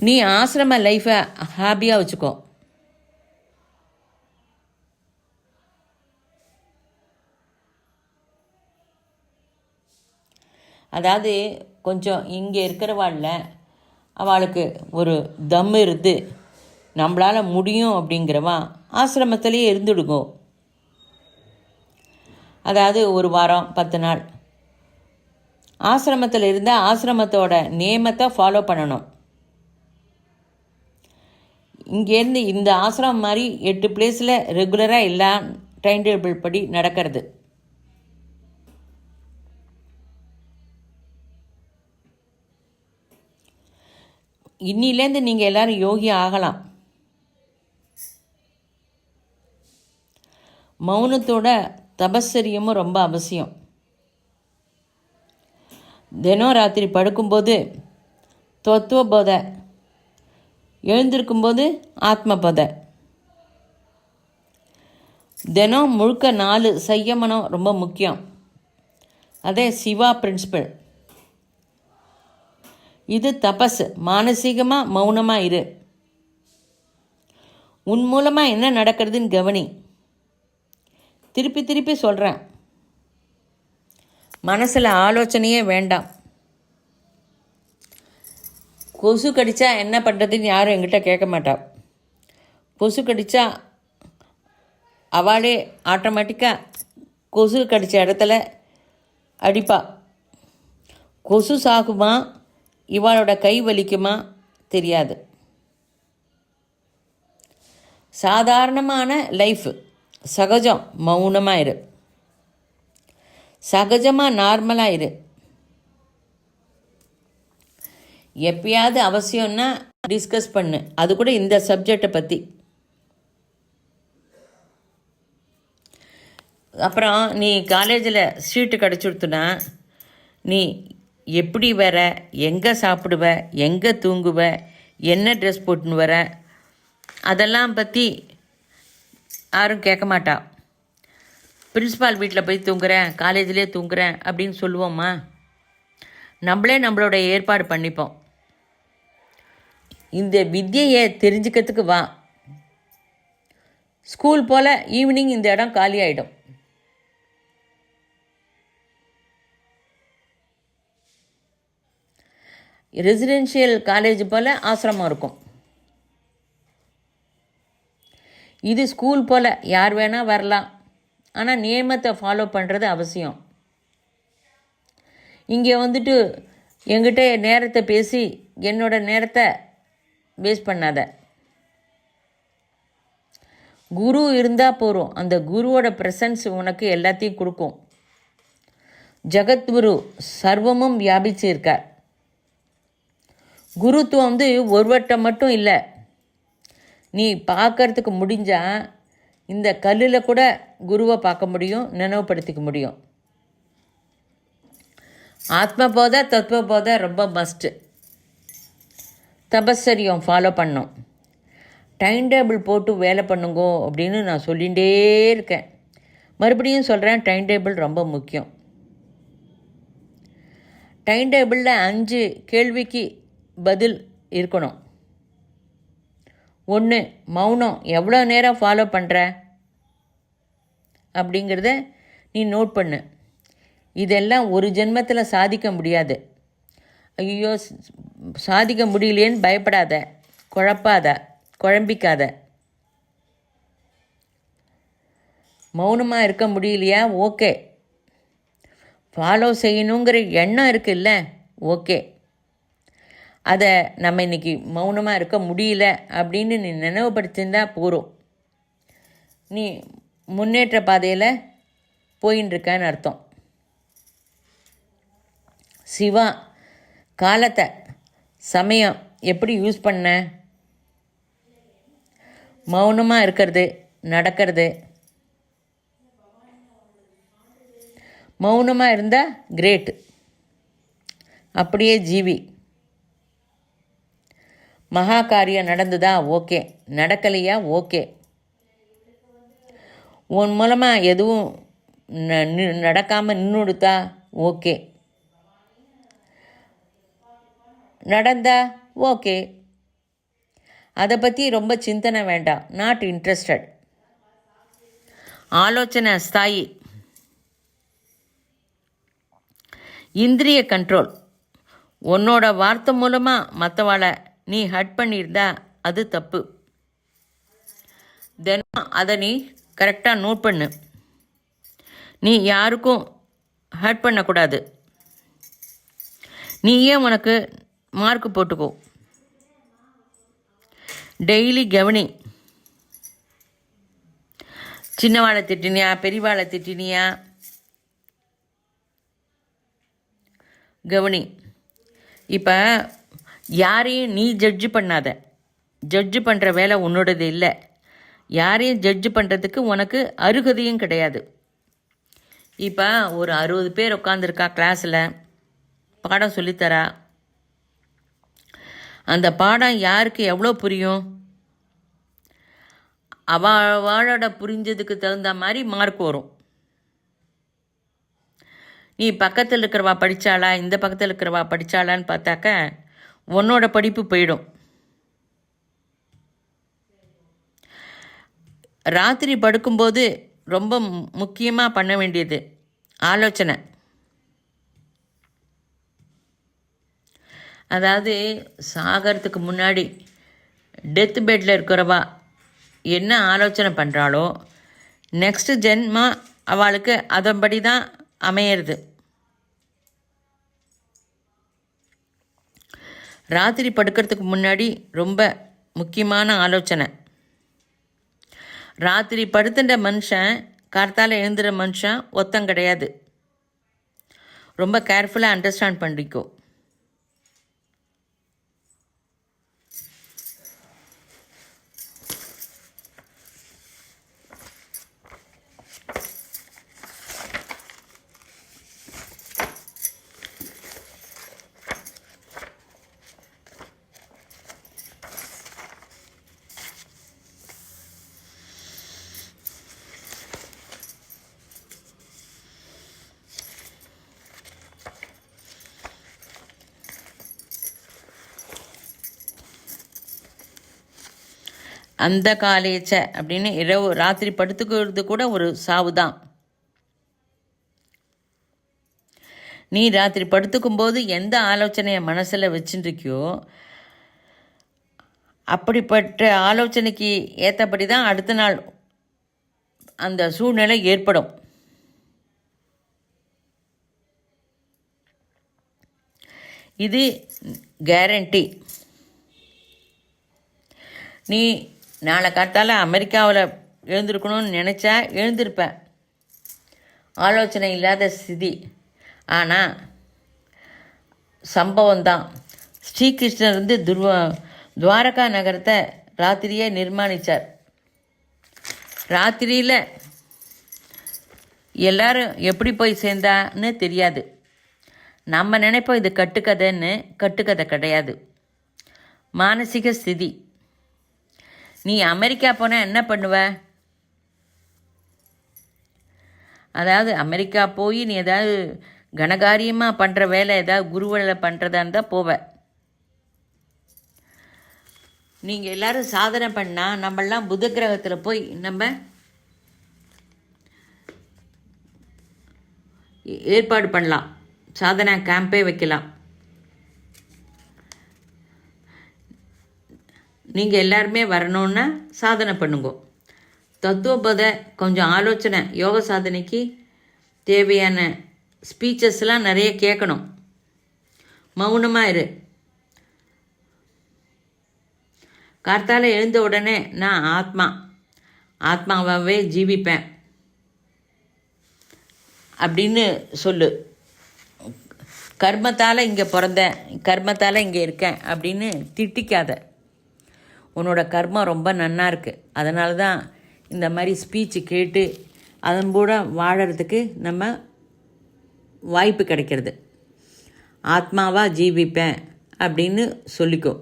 நீ ஆசிரம லைஃப்பை ஹாபியாக வச்சுக்கோ. அதாவது கொஞ்சம் இங்கே இருக்கிறவாளில் அவளுக்கு ஒரு தம் இருந்து நம்மளால் முடியும் அப்படிங்கிறவா ஆசிரமத்திலேயே இருந்துடுங்கோ. அதாவது ஒரு வாரம் 10 நாள் ஆசிரமத்தில் இருந்தால் ஆசிரமத்தோட நியமத்தை ஃபாலோ பண்ணணும். இங்கேருந்து இந்த ஆசிரமம் மாதிரி 8 பிளேஸில் ரெகுலராக எல்லா டைம் டேபிள் படி நடக்கிறது. இன்னிலேருந்து நீங்கள் எல்லோரும் யோகி ஆகலாம். மௌனத்தோட தபஸ்ஸரியமும் ரொம்ப அவசியம். தினம் ராத்திரி படுக்கும்போது தத்துவ போதை, எழுந்திருக்கும்போது ஆத்ம போதை, தினம் முழுக்க 4 சையமனம் ரொம்ப முக்கியம். அதே சிவா பிரின்சிபல். இது தபஸ். மானசீகமாக மௌனமாக இரு. உன் மூலமாக என்ன நடக்கிறதுன்னு கவனி. திருப்பி திருப்பி சொல்கிறேன், மனசில் ஆலோசனையே வேண்டாம். கொசு கடித்தா என்ன பண்ணுறதுன்னு யாரும் எங்கிட்ட கேட்க மாட்டா. கொசு கடித்தா அவளே ஆட்டோமேட்டிக்காக கொசு கடித்த இடத்துல அடிப்பா. கொசு சாகுமா இவளோட கை வலிக்குமா தெரியாது. சாதாரணமான லைஃப் சகஜம். மௌனமாக இரு. சகஜமாக நார்மலாக இரு. எப்பயாவது அவசியம்னா டிஸ்கஸ் பண்ணு, அது கூட இந்த சப்ஜெக்டை பற்றி. அப்புறம் நீ காலேஜில் சீட்டு கிடச்சிடுத்துனா நீ எப்படி வர, எங்கே சாப்பிடுவ, எங்கே தூங்குவ, என்ன ட்ரெஸ் போட்டுன்னு வர, அதெல்லாம் பற்றி யாரும் கேட்க மாட்டா. பிரின்ஸிபால் வீட்டில் போய் தூங்குறேன், காலேஜிலே தூங்குறேன் அப்படின்னு சொல்லுவோம்மா? நம்மளே நம்மளோட ஏற்பாடு பண்ணிப்போம். இந்த வித்தியையை தெரிஞ்சுக்கிறதுக்கு வா. ஸ்கூல் போல் ஈவினிங் இந்த இடம் காலி ஆகிடும். ரெசிடென்ஷியல் காலேஜ் போல் ஆசிரமம் இருக்கும். இது ஸ்கூல் போல் யார் வேணால் வரலாம். ஆனால் நியமத்தை ஃபாலோ பண்ணுறது அவசியம். இங்கே வந்துட்டு என்கிட்ட நேரத்தை பேசி என்னோட நேரத்தை வேஸ்ட் பண்ணாத. குரு இருந்தால் போகிறோம். அந்த குருவோட ப்ரெசன்ஸ் உனக்கு எல்லாத்தையும் கொடுக்கும். ஜகத்குரு சர்வமும் வியாபிச்சு இருக்கார். குருத்துவம் வந்து ஒருவட்ட மட்டும் இல்லை. நீ பார்க்கறதுக்கு முடிஞ்சால் இந்த கல்லில் கூட குருவை பார்க்க முடியும், நினைவுபடுத்திக்க முடியும். ஆத்ம போதை தத்துவ போதை ரொம்ப மஸ்ட்டு. தபஸ்ஸரியம் ஃபாலோ பண்ணோம். டைம் டேபிள் போட்டு வேலை பண்ணுங்கோ அப்படின்னு நான் சொல்லிகிட்டே இருக்கேன். மறுபடியும் சொல்கிறேன், டைம் டேபிள் ரொம்ப முக்கியம். டைம் டேபிளில் 5 கேள்விக்கு பதில் இருக்கணும். 1, மௌனம் எவ்வளோ நேரம் ஃபாலோ பண்ணுற அப்படிங்கிறத நீ நோட் பண்ணு. இதெல்லாம் ஒரு ஜென்மத்தில் சாதிக்க முடியாது. ஐயோ சாதிக்க முடியலையேன்னு பயப்படாத, குழம்பிக்காத. மௌனமாக இருக்க முடியலையா? ஓகே. ஃபாலோ செய்யணுங்கிற எண்ணம் இருக்குல்ல, ஓகே. அதை நம்ம இன்றைக்கி மௌனமாக இருக்க முடியல அப்படின்னு நீ நினைவுபடுத்தியிருந்தா போகிறோம். நீ முன்னேற்ற பாதையில் போயின்னு இருக்கேன்னு அர்த்தம். சிவா, காலத்தை சமயம் எப்படி யூஸ் பண்ண? மௌனமாக இருக்கிறது, நடக்கிறது. மௌனமாக இருந்தால் கிரேட். அப்படியே ஜீவி. மகா காரியம் நடந்துதா? ஓகே. நடக்கலையா? ஓகே. உன் மூலமாக எதுவும் நடக்காமல் நின்றுடுத்தா? ஓகே. நடந்தா? ஓகே. அதை பற்றி ரொம்ப சிந்தனை வேண்டாம். Not interested. ஆலோசனை ஸ்தாயி. இந்திரிய கண்ட்ரோல். உன்னோட வார்த்தை மூலமாக மற்றவாளை நீ ஹர்ட் பண்ணியிருந்தா அது தப்பு. தினம் அதை நீ கரெக்டாக நோட் பண்ணு. நீ யாருக்கும் ஹர்ட் பண்ணக்கூடாது. நீயே உனக்கு மார்க் போட்டுக்கோ. டெய்லி கவனி. சின்னவாளை திட்டினியா, பெரியவாளை திட்டினியா, கவனி. இப்போ யாரையும் நீ ஜட்ஜு பண்ணாத. ஜட்ஜு பண்ணுற வேலை உன்னோடது இல்லை. யாரையும் ஜட்ஜு பண்ணுறதுக்கு உனக்கு அருகதையும் கிடையாது. இப்போ ஒரு 60 பேர் உட்காந்துருக்கா கிளாஸில், பாடம் சொல்லித்தரா. அந்த பாடம் யாருக்கு எவ்வளோ புரியும்? அவளோட புரிஞ்சதுக்கு தகுந்த மாதிரி மார்க் வரும். நீ பக்கத்தில் இருக்கிறவா படித்தாளா, இந்த பக்கத்தில் இருக்கிறவா படித்தாளான்னு பார்த்தாக்க உன்னோட படிப்பு போயிடும். ராத்திரி படுக்கும்போது ரொம்ப முக்கியமாக பண்ண வேண்டியது ஆலோசனை. அதாவது சாகிறதுக்கு முன்னாடி டெத் பெட்டில் இருக்கிறவா என்ன ஆலோசனை பண்ணுறாளோ நெக்ஸ்ட் ஜென்மா அவளுக்கு அதன்படி தான் அமையிறது. ராத்திரி படுக்கிறதுக்கு முன்னாடி ரொம்ப முக்கியமான ஆலோசனை. ராத்திரி படுத்துட்ட மனுஷன் கார்த்தால எழுந்துற மனுஷன் ஒத்தம் கிடையாது. ரொம்ப கேர்ஃபுல்லாக அண்டர்ஸ்டாண்ட் பண்ணிக்கோ. அந்த காலேச்ச அப்படின்னு இரவு ராத்திரி படுத்துக்கிறது கூட ஒரு சாவு தான். நீ ராத்திரி படுத்துக்கும்போது எந்த ஆலோசனையை மனசில் வச்சுருக்கியோ அப்படிப்பட்ட ஆலோசனைக்கு ஏற்றபடி தான் அடுத்த நாள் அந்த சூழ்நிலை ஏற்படும். இது கேரண்டி. நீ நாளை காத்தால அமெரிக்காவில் எழுந்திருக்கணும்னு நினச்சா எழுந்திருப்பேன். ஆலோசனை இல்லாத ஸ்திதி. ஆனால் சம்பவம்தான். ஸ்ரீகிருஷ்ணர் வந்து துவாரகா நகரத்தை ராத்திரியே நிர்மாணித்தார். ராத்திரியில் எல்லாரும் எப்படி போய் சேர்ந்தான்னு தெரியாது. நம்ம நினைப்போம் இது கட்டுக்கதைன்னு. கட்டுக்கதை கிடையாது, மானசீக ஸ்திதி. நீ அமெரிக்கா போனால் என்ன பண்ணுவ? அதாவது அமெரிக்கா போய் நீ ஏதாவது கனகாரியமாக பண்ணுற வேலை, ஏதாவது குரு வேலை பண்ணுறதா இருந்தால் போவ. நீங்கள் எல்லோரும் சாதனை பண்ணால் நம்மளாம் புத கிரகத்தில் போய் நம்ம ஏற்பாடு பண்ணலாம். சாதனை கேம்பே வைக்கலாம். நீங்கள் எல்லாருமே வரணுன்னா சாதனை பண்ணுங்க. தத்துவபோத கொஞ்சம் ஆலோசனை. யோக சாதனைக்கு தேவையான ஸ்பீச்சஸ்லாம் நிறைய கேட்கணும். மௌனமாக இரு. கார்த்தால எழுந்த உடனே நான் ஆத்மாவாகவே ஜீவிப்பேன். அப்படின்னு சொல்லு. கர்மத்தால் இங்கே பிறந்தேன், கர்மத்தால் இங்கே இருக்கேன் அப்படின்னு திட்டிக்காத. உன்னோட கர்மம் ரொம்ப நன்னா இருக்குது. அதனால தான் இந்த மாதிரி ஸ்பீச்சு கேட்டு அதன் கூட வாழறதுக்கு நம்ம வாய்ப்பு கிடைக்கிறது. ஆத்மாவாக ஜீவிப்பேன் அப்படின்னு சொல்லிக்கோ.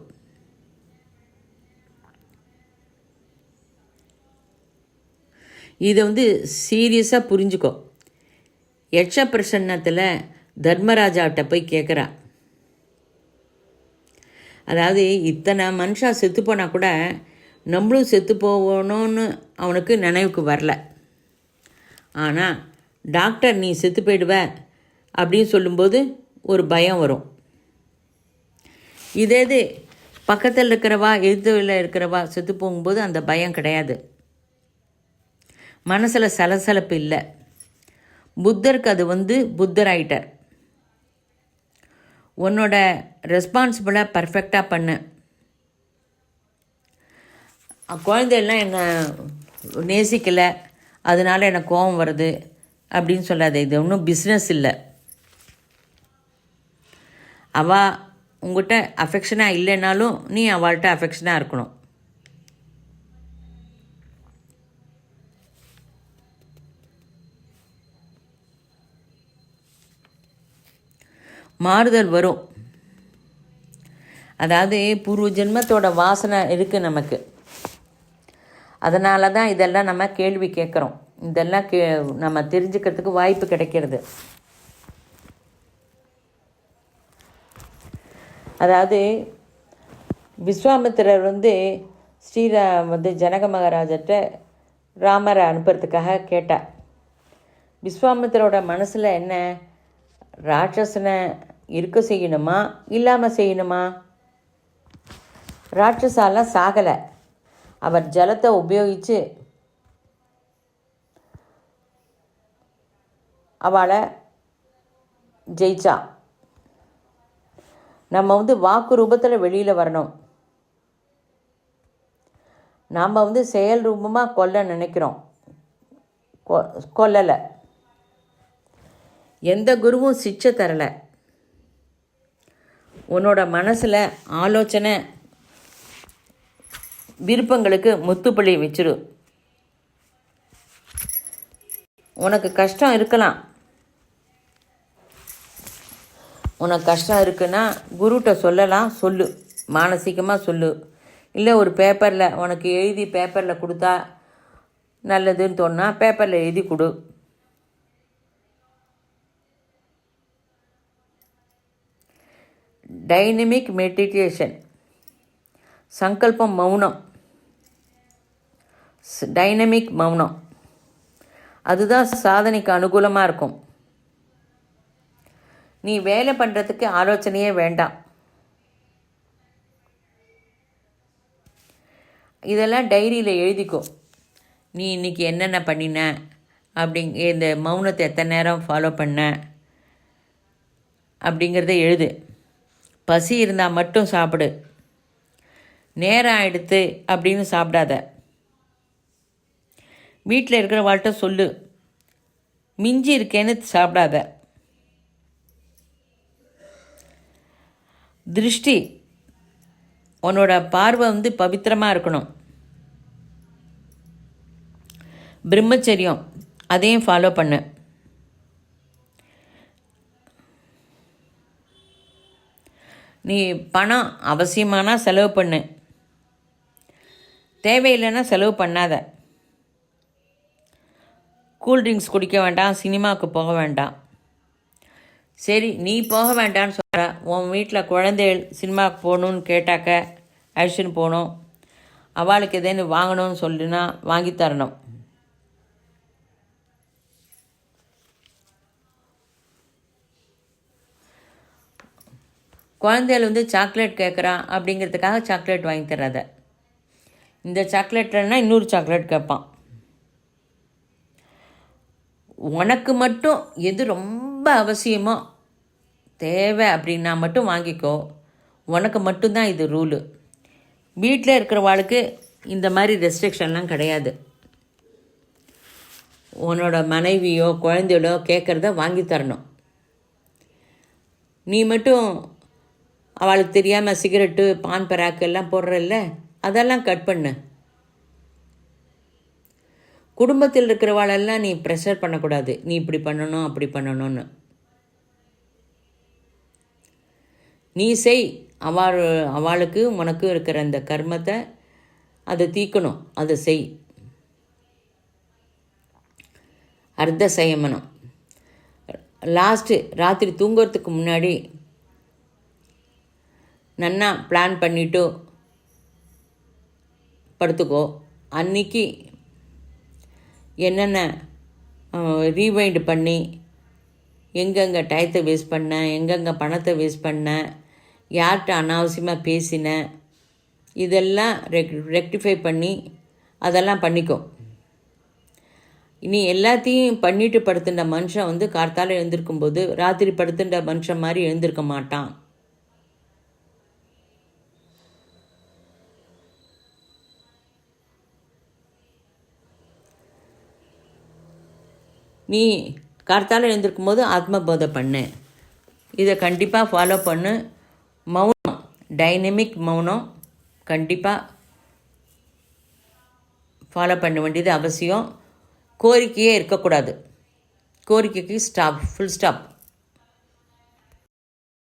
இதை சீரியஸாக புரிஞ்சுக்கோ. யட்ச பிரசன்னத்தில் தர்மராஜாட்ட போய் கேட்குறா. அதாவது இத்தனை மனுஷா செத்து போனால் கூட நம்மளும் செத்து போகணும்னு அவனுக்கு நினைவுக்கு வரல. ஆனால் டாக்டர் நீ செத்து போயிடுவ அப்படின்னு சொல்லும்போது ஒரு பயம் வரும். இது பக்கத்தில் இருக்கிறவா எதிர்த்தில் இருக்கிறவா செத்து போகும்போது அந்த பயம் கிடையாது. மனசில் சலசலப்பு இல்லை. புத்தருக்கு அது புத்தர் ஆயிட்டார். உன்னோட ரெஸ்பான்சிபிளாக பர்ஃபெக்டாக பண்ணு. குழந்தையெல்லாம் என்னை நேசிக்கலை அதனால் எனக்கு கோபம் வருது அப்படின்னு சொல்லாது. இது ஒன்றும் பிஸ்னஸ் இல்லை. அவள் உங்கள்கிட்ட அஃபெக்ஷனாக இல்லைனாலும் நீ அவள்கிட்ட அஃபெக்ஷனாக இருக்கணும். மாறுதல் வரும். அதாவது பூர்வ ஜென்மத்தோட வாசனை இருக்குது நமக்கு. அதனால தான் இதெல்லாம் நம்ம கேள்வி கேட்குறோம். இதெல்லாம் நம்ம தெரிஞ்சுக்கிறதுக்கு வாய்ப்பு கிடைக்கிறது. அதாவது விஸ்வாமித்திரர் ஸ்ரீராம் ஜனக மகாராஜர்கிட்ட ராமரை அனுப்புறதுக்காக கேட்டார். விஸ்வாமித்திரோட மனசில் என்ன, ராட்சசனை இருக்க செய்யணுமா இல்லாமல் செய்யணுமா? ராட்சசாலாம் சாகலை. அவர் ஜலத்தை உபயோகித்து அவளை ஜெயிச்சா. நம்ம வாக்கு ரூபத்தில் வெளியில் வரணும். நாம் செயல் ரூபமாக கொல்ல நினைக்கிறோம், கொல்லலை. எந்த குருவும் சிச்சை தரலை. உன்னோட மனசில் ஆலோசனை விருப்பங்களுக்கு முத்துப்பள்ளி வச்சிரு. உனக்கு கஷ்டம் இருக்கலாம். உனக்கு கஷ்டம் இருக்குன்னா குருகிட்ட சொல்லலாம், சொல்லு, மானசீகமாக சொல்லு. இல்லை ஒரு பேப்பரில் உனக்கு எழுதி பேப்பரில் கொடுத்தா நல்லதுன்னு தோணுனா பேப்பரில் எழுதி கொடு. டைனமிக் மெடிடேஷன், சங்கல்பம் மௌனம், டைனமிக் மௌனம், அதுதான் சாதனைக்கு அனுகூலமாக இருக்கும். நீ வேலை பண்ணுறதுக்கு ஆலோசனையே வேண்டாம். இதெல்லாம் டைரியில் எழுதிக்கோ. நீ இன்றைக்கி என்னென்ன பண்ணின இந்த மௌனத்தை எத்தனை நேரம் ஃபாலோ பண்ண அப்படிங்கிறத எழுது. பசி இருந்தால் மட்டும் சாப்பிடு. நேரம் ஆகிடுத்து அப்படின்னு சாப்பிடாத. வீட்டில் இருக்கிற வாழ்கிட்ட சொல்லு, மிஞ்சி இருக்கேன்னு சாப்பிடாத. திருஷ்டி, உன்னோட பார்வை பவித்திரமாக இருக்கணும். பிரம்மச்சரியம், அதையும் ஃபாலோ பண்ணு. நீ பணம் அவசியமானா செலவு பண்ணு, தேவையில்லைன்னா செலவு பண்ணாத. கூல்ட்ரிங்க்ஸ் குடிக்க வேண்டாம், சினிமாவுக்கு போக வேண்டாம். சரி, நீ போக வேண்டான்னு சொல்கிற, உன் வீட்டில் குழந்தைகள் சினிமாவுக்கு போகணுன்னு கேட்டாக்க அழிச்சுன்னு போகணும். அவளுக்கு எதேன்னு வாங்கணும்னு சொல்லுனா வாங்கி தரணும். குழந்தைகள் சாக்லேட் கேட்குறான் அப்படிங்கிறதுக்காக சாக்லேட் வாங்கி தராத. இந்த சாக்லேட்லன்னா இன்னொரு சாக்லேட் கேட்பான். உனக்கு மட்டும் எது ரொம்ப அவசியமோ தேவை அப்படின்னா மட்டும் வாங்கிக்கோ. உனக்கு மட்டும்தான் இது ரூலு. வீட்டில் இருக்கிறவாளுக்கு இந்த மாதிரி ரெஸ்ட்ரிக்ஷன்லாம் கிடையாது. உன்னோட மனைவியோ குழந்தையோட கேட்குறத வாங்கி தரணும். நீ மட்டும் அவளுக்கு தெரியாமல் சிகரெட்டு பான் பராக்கு எல்லாம் போடுறல்ல, அதெல்லாம் கட் பண்ணு. குடும்பத்தில் இருக்கிறவாளெல்லாம் நீ ப்ரெஷர் பண்ணக்கூடாது, நீ இப்படி பண்ணணும் அப்படி பண்ணணும்னு. நீ செய். அவளுக்கு உனக்கு இருக்கிற அந்த கர்மத்தை அதை தீக்கணும், அதை செய். அர்த்த சயமனம். லாஸ்ட்டு ராத்திரி தூங்குறதுக்கு முன்னாடி நன்னா பிளான் பண்ணிவிட்டு படுத்துக்கோ. அன்றைக்கி என்னென்ன ரீவைண்ட் பண்ணி எங்கெங்கே டயத்தை வேஸ்ட் பண்ண, எங்கெங்கே பணத்தை வேஸ்ட் பண்ண, யார்கிட்ட அனாவசியமாக பேசின, இதெல்லாம் ரெக்டிஃபை பண்ணி அதெல்லாம் பண்ணிக்கோ. இனி எல்லாத்தையும் பண்ணிட்டு படுத்துட்ட மனுஷன் வந்து கார்த்தால எழுந்திருக்கும்போது ராத்திரி படுத்துட்ட மனுஷன் மாதிரி எழுந்திருக்க மாட்டான். நீ கார்த்தால எழுந்திருக்கும் போது ஆத்மபோதை பண்ணு. இதை கண்டிப்பாக ஃபாலோ பண்ணு. மௌனம், டைனமிக் மௌனம் கண்டிப்பாக ஃபாலோ பண்ண வேண்டியது அவசியம். கோரிக்கையே இருக்கக்கூடாது. கோரிக்கைக்கு ஸ்டாப், ஃபுல் ஸ்டாப்.